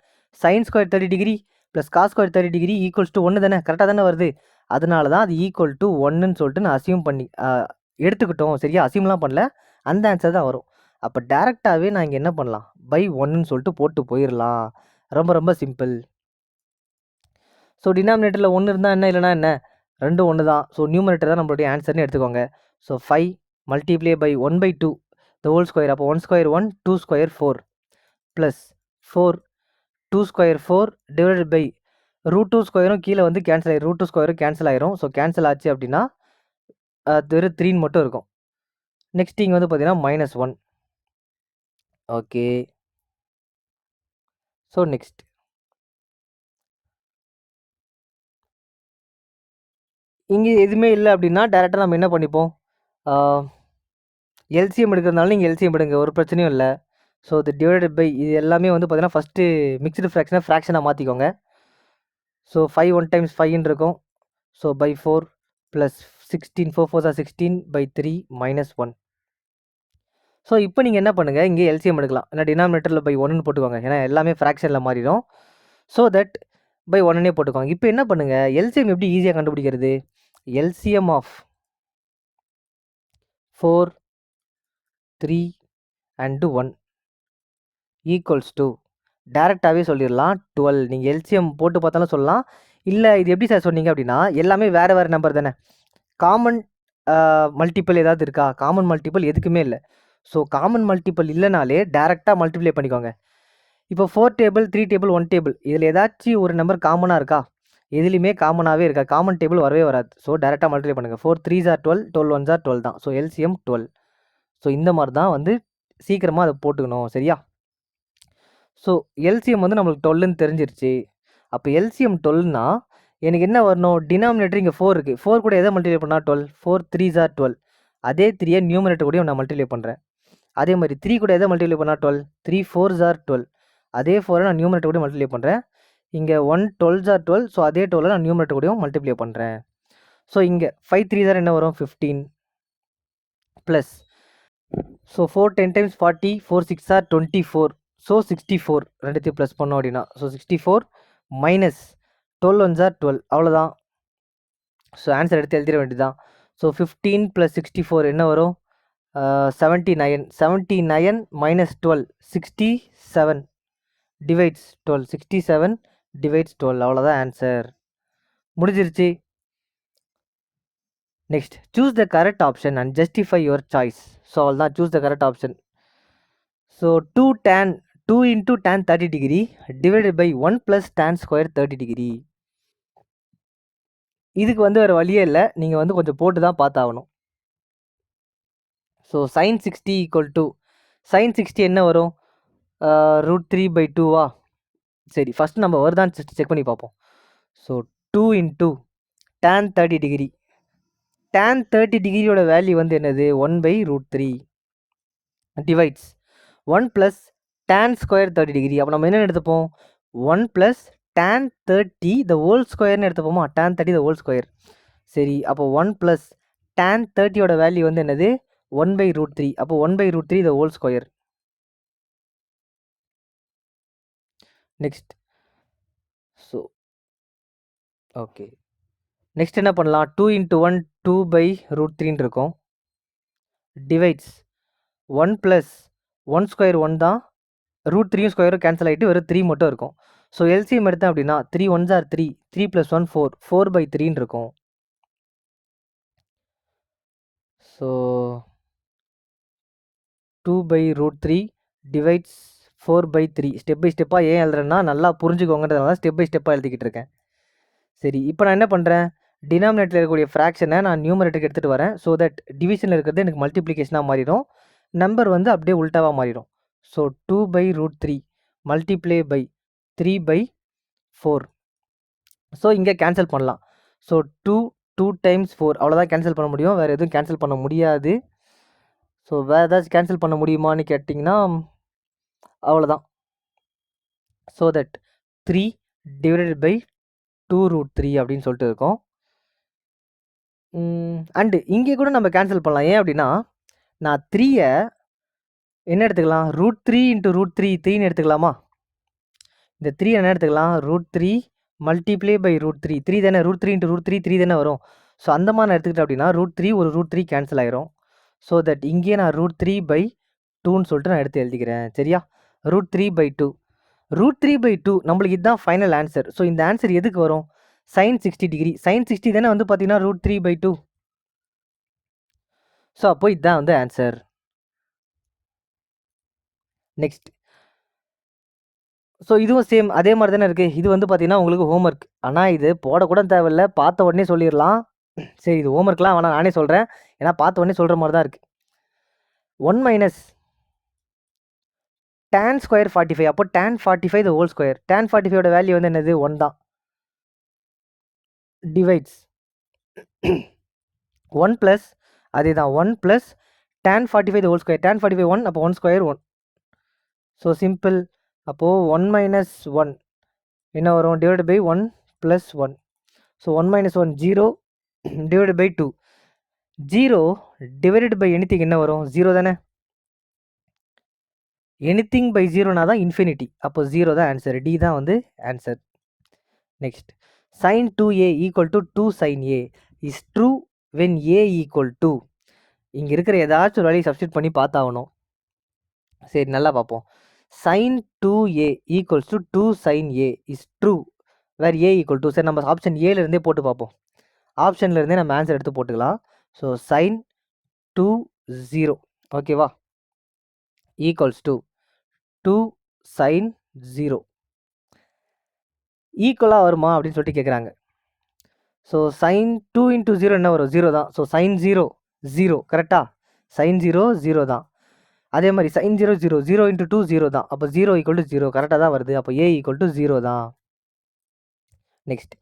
Speaker 1: sine square 30 degree plus cos square 30 degree equals to 1 தானே, கரெக்டாக தானே வருது? அதனால தான் அது ஈக்குவல் டு 1ன்னு சொல்லிட்டு நான் அசியூம் பண்ணி எடுத்துக்கிட்டோம். சரியா, அசியூம்லாம் பண்ணல, அந்த ஆன்சர் தான் வரும். அப்போ டேரெக்டாகவே நான் இங்கே என்ன பண்ணலாம், பை 1ன்னு சொல்லிட்டு போட்டு போயிடலாம். ரொம்ப ரொம்ப சிம்பிள். ஸோ டினாமினேட்டரில் 1 இருந்தால் என்ன, இல்லைனா என்ன, ரெண்டும் 1 தான். ஸோ நியூமரேட்டர் தான் நம்மளுடைய ஆன்சர்னு எடுத்துக்கோங்க. So 5 multiply by 1/2 the whole square. அப்போ 1 square 1, 2 square 4 plus 4 2 square 4 divided by root 2 ஸ்கொயரும் கீழே வந்து கேன்சல் ஆயிரும், ரூட் 2 ஸ்கொயரும் கேன்சல் ஆயிரும். ஸோ கேன்சல் ஆச்சு அப்படின்னா வெறும் 3 மட்டும் இருக்கும். நெக்ஸ்ட் இங்கே வந்து பார்த்தீங்கன்னா -1. ஓகே, ஸோ நெக்ஸ்ட் இங்கே எதுவுமே இல்லை அப்படின்னா டேரெக்டாக நம்ம என்ன பண்ணிப்போம், எல்சிஎம் எடுக்கிறதுனால நீங்கள் எல்சிஎம் எடுங்க, ஒரு பிரச்சனையும் இல்லை. ஸோ இது டிவைடட் பை இது எல்லாமே வந்து பார்த்தீங்கன்னா ஃபஸ்ட்டு மிக்ஸ்டு ஃப்ராக்ஷனாக மாற்றிக்கோங்க. ஸோ 5 1 டைம்ஸ் 5ன்னு இருக்கும். So by 4 plus 16 4 4 16 by 3 -1. So இப்போ நீங்கள் என்ன பண்ணுங்கள், இங்கே எல்சிஎம் எடுக்கலாம். ஏன்னா டினாமினேட்டரில் பை 1ன்னு போட்டுக்கோங்க, ஏன்னா எல்லாமே ஃப்ராக்ஷனில் மாறிடும். ஸோ தட் பை 1னே போட்டுக்கோங்க. இப்போ என்ன பண்ணுங்கள், எல்சிஎம் எப்படி ஈஸியாக கண்டுபிடிக்கிறது, LCM of 4 3 and 1 equals to டேரெக்டாகவே சொல்லிடலாம் 12. நீங்கள் எல்சிஎம் போட்டு பார்த்தாலும் சொல்லலாம். இல்லை இது எப்படி சார் சொன்னீங்க அப்படின்னா, எல்லாமே வேறு வேறு நம்பர் தானே, காமன் மல்டிபிள் ஏதாவது இருக்கா, காமன் மல்டிபிள் எதுக்குமே இல்லை. ஸோ காமன் மல்டிபிள் இல்லைனாலே டேரெக்டாக மல்டிப்ளை பண்ணிக்கோங்க. இப்போ 4 டேபிள் 3 டேபிள் 1 டேபிள் இதில் ஏதாச்சும் ஒரு நம்பர் காமனாக இருக்கா, எதுலேயுமே காமனாகவே இருக்கா, காமன் டேபிள் வரவே வராது. ஸோ டேரெக்டாக மல்டிப்ளை பண்ணுங்கள். 4 3s are 12, 12 1s are 12 தான். So LCM 12. ஸோ இந்த மாதிரி தான் வந்து சீக்கிரமாக அதை போட்டுக்கணும், சரியா? ஸோ எல்சிஎம் வந்து நம்மளுக்கு 12ன்னு தெரிஞ்சிருச்சு. அப்போ எல்சிஎம் 12னா எனக்கு என்ன வரணும், டினாமினேட்டர் இங்கே 4 இருக்குது, 4 கூட எதை மல்டிப்ளை பண்ணால் 12, 4 3s are 12. அதே 3 நியூமரேட்டர் கூடயும் நான் மல்டிப்ளை பண்ணுறேன். அதே மாதிரி 3 கூட எதை மல்டிப்ளை பண்ணால் 12, 3 4s are 12. அதே 4 நான் நியூமரேட்டர் கூட மல்டிப்ளை பண்ணுறேன். இங்கே 1 12s are 12. ஸோ அதே 12 நான் நியூமரேட்டர் கூடயும் மல்டிப்ளை பண்ணுறேன். ஸோ இங்கே 5 3s என்ன வரும், 15 plus so 4 10 times 40, 4 6 are 24. So 64 ரெண்டுத்தையும் ப்ளஸ் பண்ணோம் அப்படின்னா, ஸோ 64 மைனஸ் 12 1s are 12, அவ்வளோதான். ஸோ ஆன்சர் எடுத்து எழுதிட வேண்டியதுதான். ஸோ 15 + 64 என்ன வரும், 79. 79 minus 12, 67 divides 12, 67 divides 12, அவ்வளோதான் ஆன்சர், முடிஞ்சிருச்சு. Next choose the correct option and justify your choice. So அவ்வளோதான், choose the correct option. So 2 into tan 30 degree divided by 1 plus tan square 30 degree. இதுக்கு வந்து வேறு வழியே இல்லை, நீங்கள் வந்து கொஞ்சம் போட்டு தான் பார்த்தாகணும். So sin 60 equal to sin 60 என்ன வரும், √3/2வா? சரி, ஃபஸ்ட்டு நம்ம வருதான்னு செக் பண்ணி பார்ப்போம். So 2 into tan 30 degree, tan 30 டிகிரியோட வேல்யூ வந்து என்னது, 1/√3 டிவைட்ஸ் 1 + tan square 30 degree. அப்போ நம்ம என்ன எடுத்துப்போம், 1 + tan 30 the whole squareன்னு எடுத்துப்போமா, tan 30 the whole square. சரி, அப்போ 1 + tan 30யோட வேல்யூ வந்து என்னது, 1/√3. அப்போ 1/√3 the whole square. Next so okay, next என்ன பண்ணலாம், 2 into 1 2/√3 இருக்கும், டிவைட்ஸ் 1 + 1 ஸ்கொயர் 1 தான், √3 ஸ்கொயரும் கேன்சல் ஆகிட்டு வெறும் 3 மட்டும் இருக்கும். ஸோ எல்சிஎம் எடுத்தேன் அப்படின்னா 3 1s are 3, 3 + 1 4, 4/3 இருக்கும். ஸோ 2/√3 டிவைட்ஸ் 4/3 ஸ்டெப் பை ஸ்டெப்பாக ஏன் எழுதுறேன்னா நல்லா புரிஞ்சுக்கோங்கன்றதுனால ஸ்டெப் பை ஸ்டெப்பாக எழுதிக்கிட்டு இருக்கேன். சரி, இப்போ நான் என்ன பண்ணுறேன், டினாமினேட்டரில் இருக்கக்கூடிய ஃப்ராக்ஷனை நான் நியூமரேட்டருக்கு எடுத்துகிட்டு வரேன். ஸோ தட் டிவிஷனில் இருக்கிறது எனக்கு மல்டிப்ளிகேஷனாக மாறிடும், நம்பர் வந்து அப்படியே உல்ட்டாவாக மாறிடும். So 2/√3 multiply by 3/4. ஸோ இங்கே கேன்சல் பண்ணலாம். ஸோ 2 டைம்ஸ் 4 அவ்வளோதான் கேன்சல் பண்ண முடியும், வேறு எதுவும் கேன்சல் பண்ண முடியாது. ஸோ வேறு ஏதாச்சும் கேன்சல் பண்ண முடியுமான்னு கேட்டிங்கன்னா அவ்வளோதான். ஸோ தட் 3/2√3 அப்படின்னு சொல்லிட்டு இருக்கோம். அண்டு இங்கே கூட நம்ம கேன்சல் பண்ணலாம். ஏன் அப்படின்னா நான் 3யை என்ன எடுத்துக்கலாம், √3 × √3 3ன்னு எடுத்துக்கலாமா? இந்த 3 என்ன எடுத்துக்கலாம், √3 மல்டிப்ளை பை √3 3 தானே, √3 × √3 3 தானே வரும். ஸோ அந்த மாதிரி நான் எடுத்துக்கிட்டேன் அப்படின்னா √3 ஒரு √3 கேன்சல் ஆயிரும். ஸோ தட் இங்கே நான் √3/2ன்னு சொல்லிட்டு நான் எடுத்து எழுதிக்கிறேன். சரியா, √3/2 √3/2 நம்மளுக்கு இதுதான் ஃபைனல் ஆன்சர். ஸோ இந்த ஆன்சர் எதுக்கு வரும், sin 60 டிகிரி. sin 60 தானே வந்து பார்த்தீங்கன்னா √3/2. ஸோ அப்போ இதுதான் வந்து ஆன்சர். நெக்ஸ்ட், ஸோ இதுவும் சேம் அதே மாதிரி தானே இருக்குது. இது வந்து பார்த்தீங்கன்னா உங்களுக்கு ஹோம்ஒர்க், ஆனால் இது போடக்கூட தேவையில்லை, பார்த்த உடனே சொல்லிடலாம். சரி, இது ஹோம்ஒர்க்லாம் வேணாம், நானே சொல்கிறேன், ஏன்னா பார்த்த உடனே சொல்கிற மாதிரி தான் இருக்குது. 1 மைனஸ் tan ஸ்கொயர் 45. அப்போ tan 45 the whole square. tan 45ஓட வேல்யூ வந்து என்னது, 1 தான். டிவைட்ஸ் 1 ப்ளஸ் அதே தான் 1 plus tan 45 the whole square. tan 45 1, அப்போ 1 ஸ்கொயர் 1. So simple. அப்போது 1 மைனஸ் 1 என்ன வரும், divide by 1 plus 1. So 1 minus 1 0 divide by 2. 0 divided by anything என்ன வரும், 0 தானே. எனிதிங் பை 0னா தான் இன்ஃபினிட்டி. அப்போ 0 தான் ஆன்சர், டி தான் வந்து answer. Next, sin 2a equal to 2 sin a is true when a equal to. இங்கே இருக்கிற ஏதாச்சும் ஒரு வேலையை சப்ஸ்டியூட் பண்ணி பார்த்தாகணும். சரி, நல்லா பார்ப்போம். sin 2a equals to 2 sin a is true where a equal to. சரி, நம்ம ஆப்ஷன் ஏலேருந்தே போட்டு பார்ப்போம். ஆப்ஷன்லேருந்தே நம்ம ஆன்சர் எடுத்து போட்டுக்கலாம். ஸோ sin 2 0 ஓகேவா ஈக்குவல்ஸ் டு 2 sin 0 ஈக்குவலாக வருமா அப்படின்னு சொல்லிட்டு கேட்குறாங்க. ஸோ sin 2 × 0 என்ன வரும், 0 தான். ஸோ sin 0 0 கரெக்டாக, sin 0 0 தான். அதே மாதிரி sin 0 0 0 × 2 0 தான். அப்போ 0 = 0 கரெக்டாக தான் வருது. அப்போ a = 0 தான். Next,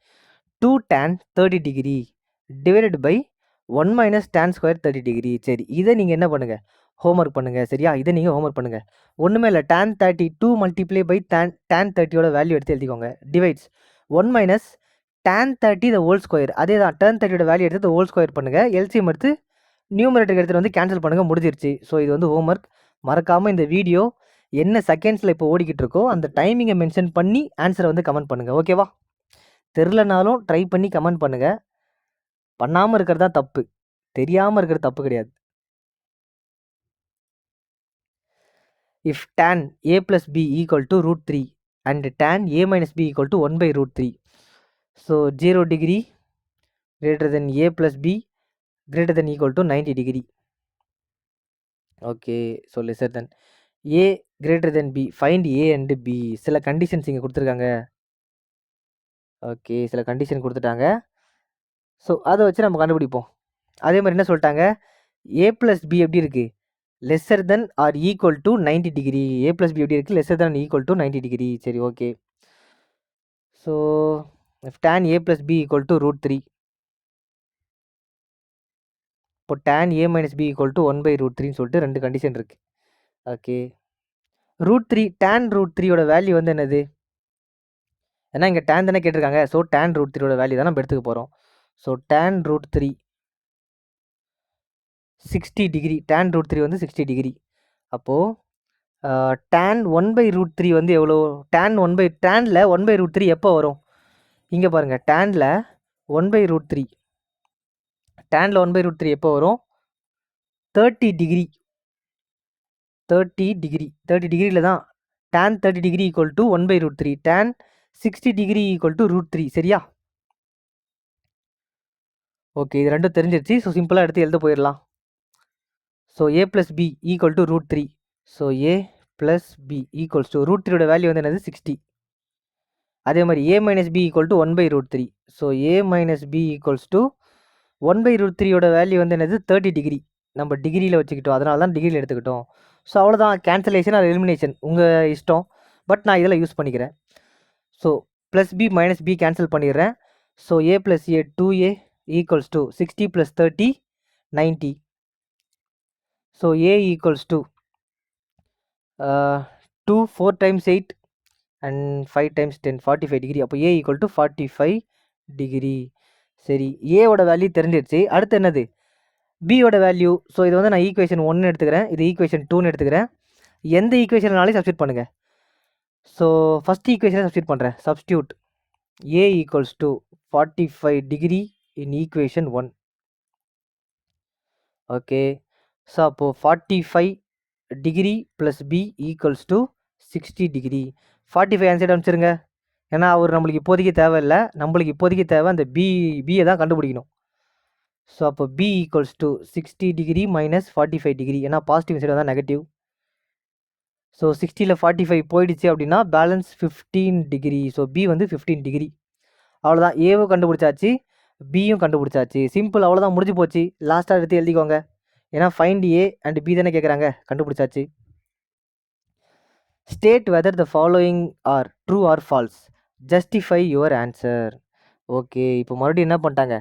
Speaker 1: 2 tan 30 degree divided by 1 minus tan square 30 degree. சரி, இதை நீங்கள் என்ன பண்ணுங்கள், ஹோம்ஒர்க் பண்ணுங்கள். சரியா, இதை நீங்கள் ஹோம்ஒர்க் பண்ணுங்கள். ஒன்றுமே இல்லை, tan 30 2 மல்டிப்ளை பை tan 30ஓட வேல்யூ எடுத்து எழுதிக்கோங்க. Divides 1 minus tan 30 the whole square. அதே தான், tan 30ஓட வேல்யூ எடுத்து ஹோல் ஸ்கொயர் பண்ணுங்கள். எல்சிஎம் எடுத்து நியூமரேட்டருக்கு எடுத்துகிட்டு வந்து கேன்சல் பண்ணுங்கள், முடிஞ்சிருச்சு. ஸோ இது வந்து ஹோம்ஒர்க். மறக்காமல் இந்த வீடியோ என்ன செகண்ட்ஸில் இப்போ ஓடிக்கிட்டு இருக்கோ அந்த டைமிங்கை மென்ஷன் பண்ணி ஆன்சரை வந்து கமெண்ட் பண்ணுங்கள். ஓகேவா, தெரிலனாலும் ட்ரை பண்ணி கமெண்ட் பண்ணுங்கள். பண்ணாமல் இருக்கிறது தான் தப்பு, தெரியாமல் இருக்கிறது தப்பு கிடையாது. If tan a plus b equal to √3 and tan a minus b equal to 1/√3. So 0 degree greater than a plus b greater than equal to 90 degree. Okay, so lesser than a greater than b. Find a and b. சில conditions இங்கே கொடுத்துருக்காங்க. Okay, சில condition கொடுத்துட்டாங்க. So அதை வச்சு நம்ம கண்டுபிடிப்போம். அதே மாதிரி என்ன சொல்லிட்டாங்க, a plus b எப்படி இருக்குது, lesser than or equal to 90 degree. a plus b எப்படி இருக்குது, lesser than equal to 90 degree. சரி, okay. So tan a plus b equal to √3. இப்போ tan a minus b equal to 1/√3ன்னு சொல்லிட்டு ரெண்டு condition இருக்குது. Okay, √3 tan √3ஓட value வந்து என்னது, ஏன்னா இங்கே tan தானே கேட்டிருக்காங்க. ஸோ tan √3ஓட வேல்யூ தான் நம்ம எடுத்துக்க போகிறோம். So tan √3 60 degree. tan √3 வந்து 60 டிகிரி. அப்போது tan 1/√3 வந்து எவ்வளோ, tanல 1/√3 எப்போ வரும், இங்கே பாருங்கள், tanல 1/√3 எப்போ வரும், 30 டிகிரி. 30 டிகிரியில் தான் tan 30 degree equal to 1/√3, tan 60 degree equal to √3. சரியா, ஓகே, இது ரெண்டும் தெரிஞ்சிருச்சு. ஸோ சிம்பிளாக எடுத்து எழுத போயிடலாம். So a plus b equal to √3. So a plus B equals to root த்ரீயோட வேல்யூ வந்து என்னது 60. அதே மாதிரி a minus B equal to 1/√3. So a minus B equals to 1/√3யோட வேல்யூ வந்து என்னது 30 டிகிரி. நம்ம டிகிரியில் வச்சுக்கிட்டோம், அதனால தான் டிகிரியில் எடுத்துக்கிட்டோம். ஸோ அவ்வளோதான், கேன்சலேஷன் ஆர் எலிமினேஷன் உங்கள் இஷ்டம். பட் நான் இதில் யூஸ் பண்ணிக்கிறேன். So plus B minus B cancel பண்ணிடுறேன். ஸோ a ப்ளஸ் a 2a equals to 60 + 30 90. So a equals to 2 4 times 8 and 5 times 10 45 degree. அப்போ a ஈக்குவல் டு 45 டிகிரி. சரி, ஏவோட வேல்யூ தெரிஞ்சிடுச்சு. அடுத்து என்னது பியோட வேல்யூ. ஸோ இது வந்து நான் ஈக்குவேஷன் 1 எடுத்துக்கிறேன், இது ஈக்குவேஷன் 2 எடுத்துக்கிறேன். எந்த ஈக்குவேஷனாலே சப்ஸ்டியூட் பண்ணுங்கள். ஸோ ஃபஸ்ட் ஈக்குவேஷனை சப்ஸ்டியூட் பண்ணுறேன். Substitute a equals to 45 degree in equation 1. Okay, so அப்போது 45 degree plus B equals to 60 degree. 45 answer அனுப்பிச்சிருங்க. ஏன்னா அவர் நம்மளுக்கு இப்போதைக்கு தேவையில்லை, நம்மளுக்கு இப்போதைக்கு தேவை அந்த பியை தான் கண்டுபிடிக்கணும். ஸோ அப்போ B equals to 60 degree minus 45 degree. ஏன்னா பாசிட்டிவ் சைடு தான் நெகட்டிவ். ஸோ 60ல் 45 போயிடுச்சு அப்படின்னா பேலன்ஸ் 15 டிகிரி. ஸோ பி வந்து 15 டிகிரி. அவ்வளோதான், ஏவும் கண்டுபிடிச்சாச்சு, பியும் கண்டுபிடிச்சாச்சு. சிம்பிள், அவ்வளோதான், முடிஞ்சு போச்சு. லாஸ்ட்டாக எடுத்து எழுதிக்கோங்க. ஏன்னா ஃபைண்ட் ஏ அண்ட் பி தானே கேட்குறாங்க. கண்டுபிடிச்சாச்சு. State whether the following are true or false, justify your answer. Okay, இப்போ மறுபடியும் என்ன பண்ணிட்டாங்க,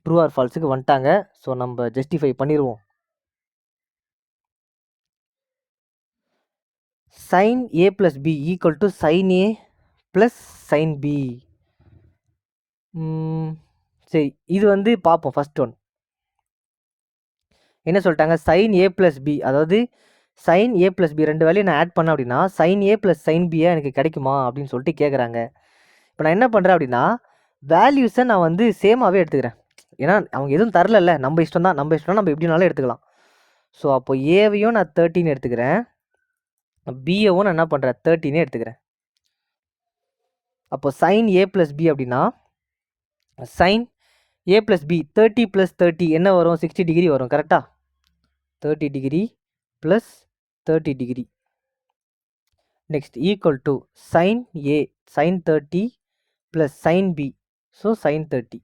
Speaker 1: ட்ரூ ஆர் ஃபால்ஸுக்கு வந்துட்டாங்க. ஸோ நம்ம ஜஸ்டிஃபை பண்ணிடுவோம். sin a plus b equal to sin a plus sin b. சரி, இது வந்து பார்ப்போம். ஃபர்ஸ்ட் ஒன் என்ன சொல்லிட்டாங்க, sin a plus b, அதாவது sin a plus b ரெண்டு வேலையும் நான் ஆட் பண்ணேன் அப்படின்னா sin a plus sin b எனக்கு கிடைக்குமா அப்படின்னு சொல்லிட்டு கேட்குறாங்க. இப்போ நான் என்ன பண்ணுறேன் அப்படின்னா வேல்யூஸை நான் வந்து சேமாகவே எடுத்துக்கிறேன். ஏன்னா அவங்க எதுவும் தரல, நம்ம இஷ்டம் தான், நம்ம எப்படினாலும் எடுத்துக்கலாம். ஸோ அப்போ ஏவையும் நான் 13 எடுத்துக்கிறேன், பிஏவும் நான் என்ன பண்ணுறேன் 13 எடுத்துக்கிறேன். அப்போ sin a plus b அப்படின்னா sin a plus b 30 + 30 என்ன வரும், 60 டிகிரி வரும். கரெக்டாக 30 degree plus 30 degree. Next equal to sin a sin 30 plus sin b, so sin 30.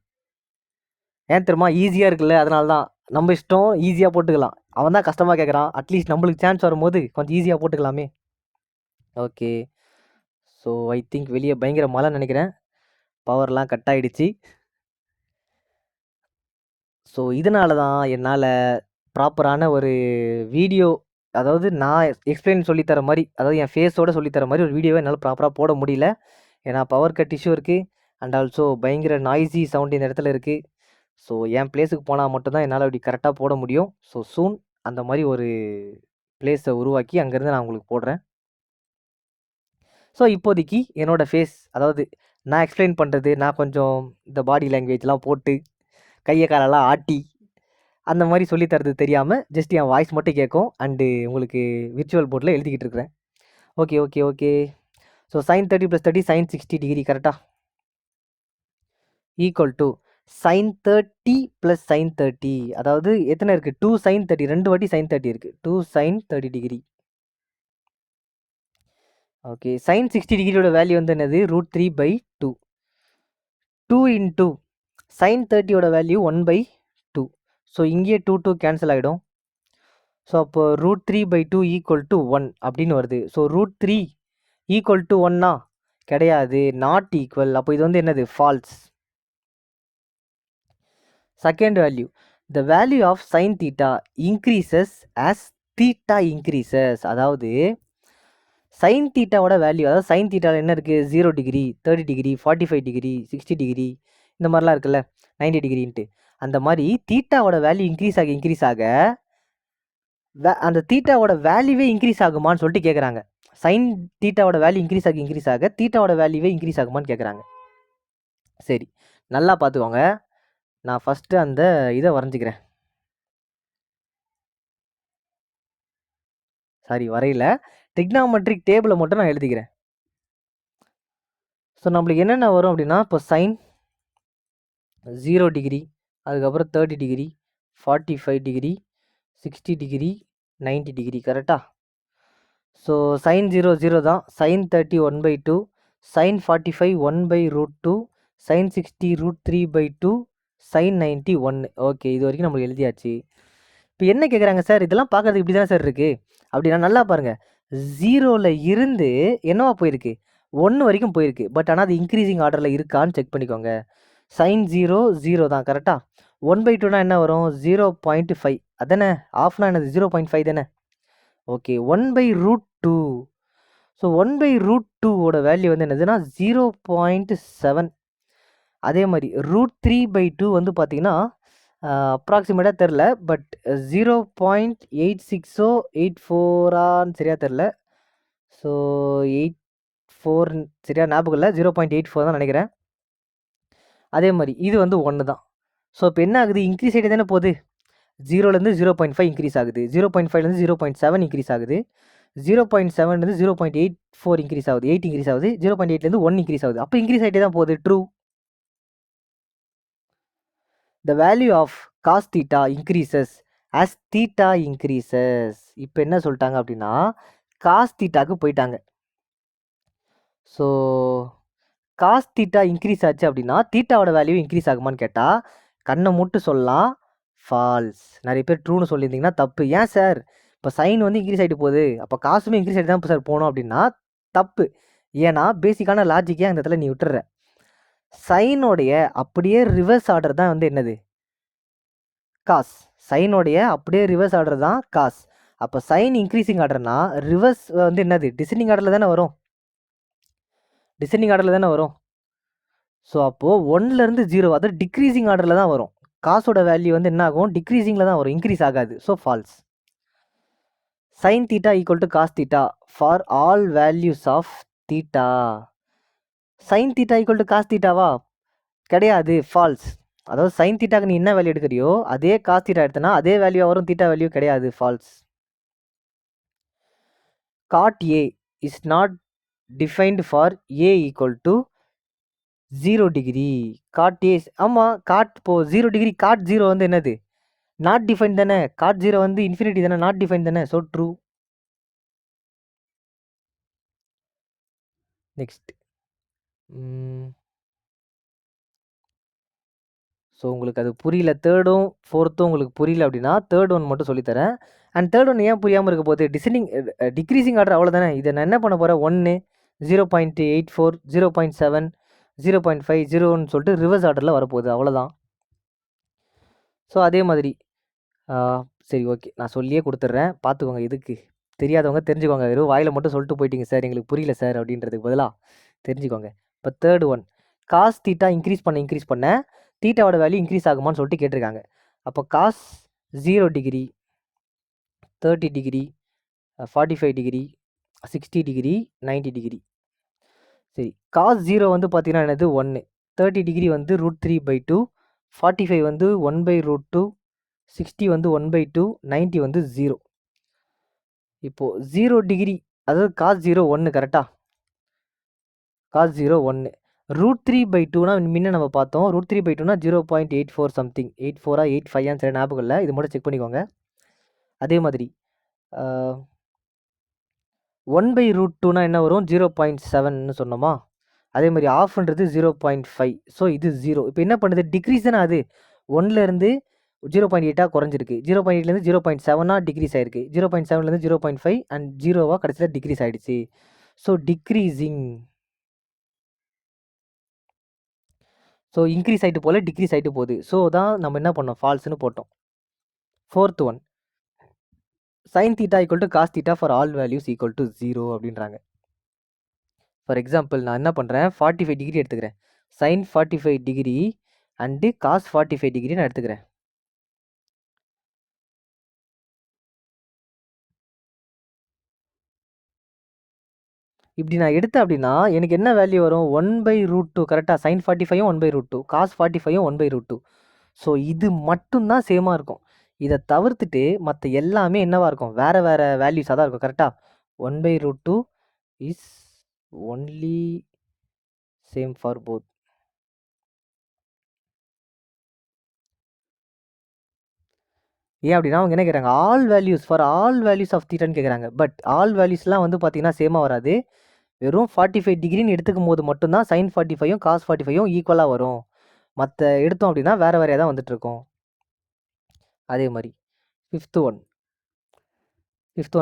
Speaker 1: ஏன் தெரியுமா, ஈஸியாக இருக்குல்ல, அதனால தான். நம்ம இஷ்டம், ஈஸியாக போட்டுக்கலாம். அவன் தான் கஷ்டமாக கேட்குறான், அட்லீஸ்ட் நம்மளுக்கு சான்ஸ் வரும்போது கொஞ்சம் ஈஸியாக போட்டுக்கலாமே. ஓகே, ஸோ ஐ திங்க் வெளியே பயங்கர மழை நினைக்கிறேன், பவர்லாம் கட் ஆகிடுச்சு. ஸோ இதனால தான் என்னால் ப்ராப்பரான ஒரு வீடியோ, அதாவது நான் எக்ஸ்பிளைன் சொல்லித்தர மாதிரி, அதாவது என் ஃபேஸோடு சொல்லித்தர மாதிரி ஒரு வீடியோவை என்னால் ப்ராப்பராக போட முடியல. ஏன்னா பவர் கட் இஷ்யூ இருக்குது அண்ட் ஆல்சோ பயங்கர நாய்ஸி சவுண்ட் இந்த இடத்துல இருக்குது. ஸோ என் பிளேஸுக்கு போனால் மட்டும்தான் என்னால் அப்படி கரெக்டாக போட முடியும். ஸோ சூன் அந்த மாதிரி ஒரு பிளேஸை உருவாக்கி அங்கேருந்து நான் உங்களுக்கு போடுறேன். ஸோ இப்போதைக்கு என்னோடய ஃபேஸ், அதாவது நான் எக்ஸ்பிளைன் பண்ணுறது, நான் கொஞ்சம் இந்த பாடி லாங்குவேஜ்லாம் போட்டு கையை காலெல்லாம் ஆட்டி அந்த மாதிரி சொல்லித்தரது தெரியாமல் ஜஸ்ட் என் வாய்ஸ் மட்டும் கேட்கும் அண்டு உங்களுக்கு விர்ச்சுவல் போர்டில் எழுதிக்கிட்டு இருக்கிறேன். Okay okay okay so sin 30 + 30 sin 60 degree கரெக்டாக ஈக்குவல் டு sin 30 + sin 30, அதாவது எத்தனை இருக்குது 2 sin 30, 2 வாட்டி sin 30 இருக்குது, 2 sin 30 டிகிரி. ஓகே, sin 60 டிகிரியோட வேல்யூ வந்து என்னது √3/2. 2 × sin 30யோட வேல்யூ 1/2. ஸோ இங்கேயே 2 2 கேன்சல் ஆகிடும். ஸோ அப்போ √3/2 = 1 அப்படின்னு வருது. ஸோ √3 = 1னா கிடையாது, நாட் ஈக்குவல். அப்போ இது வந்து என்னது false. Second value, the value of sin θ increases as θ increases. அதாவது sin θவோட வேல்யூ, அதாவது sin θ என்ன இருக்குது 0 டிகிரி 30 டிகிரி 45 டிகிரி 60 டிகிரி இந்த மாதிரிலாம் இருக்குல்ல 90 டிகிரின்ட்டு. அந்த மாதிரி தீட்டாவோட வேல்யூ இன்க்ரீஸ் ஆக அந்த தீட்டாவோட வேல்யூவே இன்க்ரீஸ் ஆகுமான்னு சொல்லிட்டு கேட்குறாங்க. சைன் தீட்டாவோட வேல்யூ இன்க்ரீஸ் ஆக தீட்டாவோட வேல்யூவே இன்க்ரீஸ் ஆகுமான்னு கேட்குறாங்க. சரி, நல்லா பார்த்துக்கோங்க. நான் ஃபஸ்ட்டு அந்த இதை வரைஞ்சிக்கிறேன். சாரி, வரையில ட்ரிக்னாமெட்ரிக் டேபிளை மட்டும் நான் எழுதிக்கிறேன். ஸோ நம்மளுக்கு என்னென்ன வரும் அப்படின்னா, இப்போ சைன் 0 டிகிரி, அதுக்கப்புறம் 30 டிகிரி 45 டிகிரி 60 டிகிரி 90 டிகிரி கரெக்டாக. ஸோ sin 0 0 தான், sin 30 1/2, sin 45 1/√2, sin 60 √3/2, sin 90 1. Okay, இது வரைக்கும் நம்மளுக்கு எழுதியாச்சு. இப்போ என்ன கேட்குறாங்க சார், இதெல்லாம் பார்க்கறதுக்கு இப்படி தான் சார் இருக்குது அப்படின்னா, நல்லா பாருங்கள். 0ல் இருந்து என்னவா போயிருக்கு, 1 வரைக்கும் போயிருக்கு. பட் ஆனால் அது இன்க்ரீசிங் ஆர்டரில் இருக்கான்னு செக் பண்ணிக்கோங்க. sin 0 0 தான் கரெக்டாக. 1/2னா என்ன வரும், 0.5 அதானே. ஆஃப்னா என்னது, 0.5 தானே. ஓகே, 1/√2. ஸோ 1/√2ஓட வேல்யூ வந்து என்னதுன்னா 0.7. அதே மாதிரி √3/2 வந்து பார்த்தீங்கன்னா அப்ராக்சிமேட்டாக தெரில, பட் 0.86ஓ 84ஆன்னு சரியாக தெரில. ஸோ 84 சரியாக ஞாபகம் இல்லை, 0.84 தான் நினைக்கிறேன். அதே மாதிரி இது வந்து 1 தான். ஸோ இப்போ என்ன ஆகுது, இன்க்ரீஸ் ஆகிட்டே தானே போகுது. 0லேருந்து 0.5 இன்க்ரீஸ் ஆகுது, 0.5லேருந்து 0.7 இன்க்ரீஸ் ஆகுது, 0.7லேருந்து 0.84 இன்க்ரீஸ் ஆகுது, 8 இன்க்ரீஸ் ஆகுது, 0.8லேருந்து 1 இன்க்ரீஸ் ஆகுது. அப்போ இன்க்ரீஸ் ஆகிட்டே தான் போகுது. True. The value of cos theta increases as theta increases. இப்போ என்ன சொல்லிட்டாங்க அப்படின்னா, காஸ் தீட்டாக்கு போயிட்டாங்க. ஸோ காஸ் தீட்டா இன்க்ரீஸ் ஆச்சு அப்படின்னா தீட்டாவோட வேல்யூ இன்க்ரீஸ் ஆகுமான்னு கேட்டால் கண்ணை மூட்டு சொல்லலாம், ஃபால்ஸ். நிறைய பேர் ட்ரூன்னு சொல்லியிருந்தீங்கன்னா தப்பு. ஏன் சார், இப்போ சைன் வந்து இன்க்ரீஸ் ஆகிட்டு போகுது, அப்போ காசுமே இன்க்ரீஸ் ஆகிட்டு தான் சார் போகணும் அப்படின்னா தப்பு. ஏன்னா பேசிக்கான லாஜிக்கே அந்த இடத்துல நீ விட்டுற. சைனோடைய அப்படியே ரிவர்ஸ் ஆர்டர் தான் வந்து என்னது, காஸ். சைனோடைய அப்படியே ரிவர்ஸ் ஆர்டர் தான் காஸ். அப்போ சைன் இன்க்ரீசிங் ஆர்டர்னா ரிவர்ஸ் வந்து என்னது, டிசெண்டிங் ஆர்டரில் தானே வரும். டிசெண்டிங் ஆர்டரில் தானே வரும். ஸோ அப்போது 1லேருந்து 0, அதாவது டிக்ரீசிங் ஆர்டரில் தான் வரும். காசோட வேல்யூ வந்து என்ன ஆகும், டிக்ரீசிங்கில் தான் வரும், இன்க்ரீஸ் ஆகாது. So false. Sine theta equal to cos theta for all values of theta. Sine theta equal to cos தீட்டாவா, கிடையாது, ஃபால்ஸ். அதாவது சைன் தீட்டாக்கு நீ என்ன வேல்யூ எடுக்கிறியோ அதே காஸ் தீட்டா எடுத்தனா அதே வேல்யூ வரும், தீட்டா வேல்யூ கிடையாது, false. Cot A is not defined for A equal to 0 degree. Cot A, ஆமாம், காட் இப்போ 0 டிகிரி, காட் 0 வந்து என்னது, நாட் டிஃபைன் தானே. காட் 0 வந்து இன்ஃபினிட்டி தானே, நாட் டிஃபைன் தானே. So true. நெக்ஸ்ட். ஸோ உங்களுக்கு அது புரியல, தேர்டும் ஃபோர்த்தும் உங்களுக்கு புரியல அப்படின்னா தேர்ட் ஒன் மட்டும் சொல்லித்தரேன். அண்ட் தேர்ட் ஒன் ஏன் புரியாமல் இருக்க போகுது, டிக்ரீசிங் ஆர்டர் அவ்வளோதானே. இதை நான் என்ன பண்ண போகிறேன், 1 0.84 0.7 0.5 0ன்னு சொல்லிட்டு ரிவர்ஸ் ஆர்டரில் வரப்போகுது, அவ்வளோதான். ஸோ அதே மாதிரி சரி, ஓகே, நான் சொல்லியே கொடுத்துட்றேன், பார்த்துக்கோங்க. இதுக்கு தெரியாதவங்க தெரிஞ்சுக்கோங்க. வெறும் வாயில் மட்டும் சொல்லிட்டு போயிட்டீங்க சார் எங்களுக்கு புரியல சார் அப்படின்றதுக்கு பதிலாக தெரிஞ்சுக்கோங்க. இப்போ third one, cos theta increase பண்ண தீட்டாவோட வேல்யூ இன்க்ரீஸ் ஆகுமான்னு சொல்லிட்டு கேட்டிருக்காங்க. அப்போ cos 0 degree, 30 degree, 45 degree, 60 degree, 90 degree. சரி, காஸ் 0 வந்து பார்த்தீங்கன்னா என்னது, 1. 30 டிகிரி வந்து √3/2, 45 வந்து 1/√2, 60 வந்து 1/2, 90 வந்து 0. இப்போது 0 டிகிரி, அதாவது காஸ் 0 1 கரெக்டாக. காஸ் 0 1, √3/2னா முன்ன நம்ம பார்த்தோம். √3/2னா 0.84 சம்திங், 84 85 சரி ஞாபகம் இல்லை, இது மட்டும் செக் பண்ணிக்கோங்க. அதே மாதிரி 1/√2னா என்ன வரும், 0.7ன்னு சொன்னோமா. அதே மாதிரி ஆஃப்ன்றது 0.5. ஸோ இது 0. இப்போ என்ன பண்ணுது, டிக்ரீஸ் தானே அது. 1லேருந்து 0.8 குறைஞ்சிருக்கு, 0.8லேருந்து 0.7 டிக்ரீஸ் ஆயிருக்கு, 0.7லேருந்து 0.5 அண்ட் 0 கடைசியில் டிக்ரீஸ் ஆகிடுச்சு. So decreasing. ஸோ இன்க்ரீஸ் ஆகிட்டு போல டிக்ரீஸ் ஆகிட்டு போகுது. ஸோ தான் நம்ம என்ன பண்ணோம், ஃபால்ஸ்னு போட்டோம். Fourth one, sine theta equal to cos theta for all values equal to 0 அப்படின்றாங்க. ஃபார் எக்ஸாம்பிள் நான் என்ன பண்ணுறேன், 45 டிகிரி எடுத்துக்கிறேன். Sine 45 degree and cos 45 degree நான் எடுத்துக்கிறேன். இப்படி நான் எடுத்தேன் அப்படின்னா எனக்கு என்ன வேல்யூ வரும், 1/√2 கரெக்டாக. சைன் 45ம் 1/√2, காஸ் 45ம் 1/√2. ஸோ இது மட்டும்தான் சேமாக இருக்கும். இதை தவிர்த்துட்டு மற்ற எல்லாமே என்னவாக இருக்கும், வேறு வேறு வேல்யூஸாக தான் இருக்கும், கரெக்டாக. 1/√2 is only same for both. ஏன் அப்படின்னா அவங்க என்ன கேட்குறாங்க, all values for all values of தீட்டான்னு கேட்குறாங்க. பட் ஆல் வேல்யூஸ்லாம் வந்து பார்த்தீங்கன்னா சேமாக வராது. வெறும் 45 டிகிரின்னு எடுத்துக்கும் போது மட்டும்தான் sin 45யும் cos 45யும் ஈக்குவலாக வரும். மற்ற எடுத்தோம் அப்படின்னா வேறு வேறையாக தான் வந்துட்டுருக்கோம். அதே மாதிரி ஃபிஃப்த் ஒன்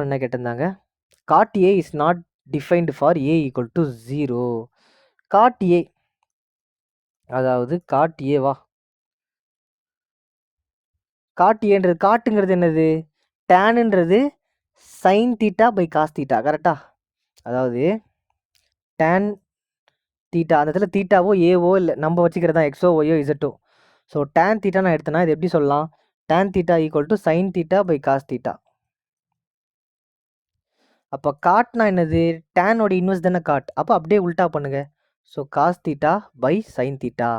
Speaker 1: என்ன கேட்டிருந்தாங்க, cot A is not defined for A equal to 0. cot A, அதாவது cot A வா, cot Aன்றது காட்டுங்கிறது என்னது, டேனுன்றது sin theta by cos theta கரெக்டா. அதாவது tan தீட்டா அந்த இடத்துல தீட்டாவோ ஏவோ இல்லை நம்ம வச்சுக்கிறதா எக்ஸோ ஒய்யோ இசட்டோ. ஸோ tan தீட்டா நான் எடுத்தேன்னா இது எப்படி சொல்லலாம், tan theta equal to sin theta by cos theta. அப்போ காட்னா என்னது, டேனோட இன்வெர்ஸ் தானே காட். அப்போ அப்படியே உல்ட்டா பண்ணுங்க. So cos theta by sine theta.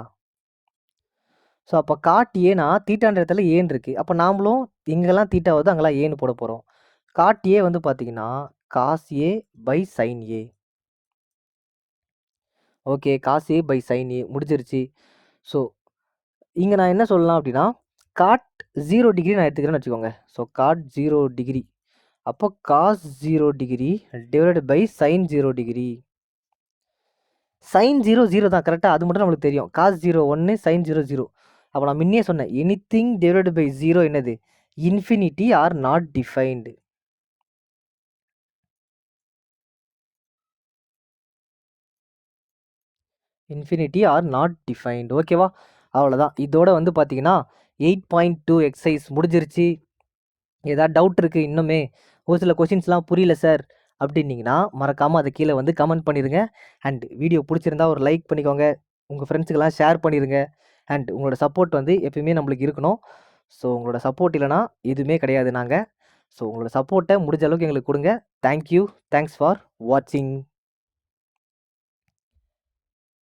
Speaker 1: So அப்போ காட் ஏனா தீட்டான்ற இடத்துல ஏன் இருக்குது. அப்போ நாமளும் எங்கெல்லாம் தீட்டா வருதோ அங்கெல்லாம் ஏன்னு போட போகிறோம். காட் ஏ வந்து பார்த்தீங்கன்னா cos A by sine A. Okay, cos A by sine A முடிஞ்சிருச்சு. ஸோ இங்கே நான் என்ன சொல்லலாம் அப்படின்னா, காட் 0 டிகிரி நான் எடுத்துக்கிறேன்னு வச்சுக்கோங்க. ஸோ காட் 0 டிகிரி, அப்போ cos 0 degree divided by sine 0 degree. Sine 0 0 தான் கரெக்டாக, அது மட்டும் நம்மளுக்கு தெரியும். Cos 0 1, sine 0 0. அப்போ நான் முன்னே சொன்னேன், எனிதிங் டிவைடட் பை 0 என்னது, infinity or not defined. Infinity or not defined. ஓகேவா, அவ்வளோதான். இதோட வந்து பார்த்தீங்கன்னா 8.2 எக்ஸசைஸ் முடிஞ்சிருச்சு. ஏதாவது டவுட் இருக்குது இன்னுமே, ஒரு சில கொஷின்ஸ்லாம் புரியல சார் அப்படின்னீங்கன்னா மறக்காமல் அதை கீழே வந்து கமெண்ட் பண்ணிடுங்க. அண்ட் வீடியோ பிடிச்சிருந்தா ஒரு லைக் பண்ணிக்கோங்க, உங்கள் ஃப்ரெண்ட்ஸுக்கெல்லாம் ஷேர் பண்ணிடுங்க. அண்ட் உங்களோட சப்போர்ட் வந்து எப்பயுமே நம்மளுக்கு இருக்கணும். ஸோ உங்களோட சப்போர்ட் இல்லைனா எதுவுமே கிடையாது நாங்கள். ஸோ உங்களோட சப்போர்ட்டை முடிஞ்ச அளவுக்கு எங்களுக்கு கொடுங்க. தேங்க்யூ, தேங்க்ஸ் ஃபார் வாட்சிங்.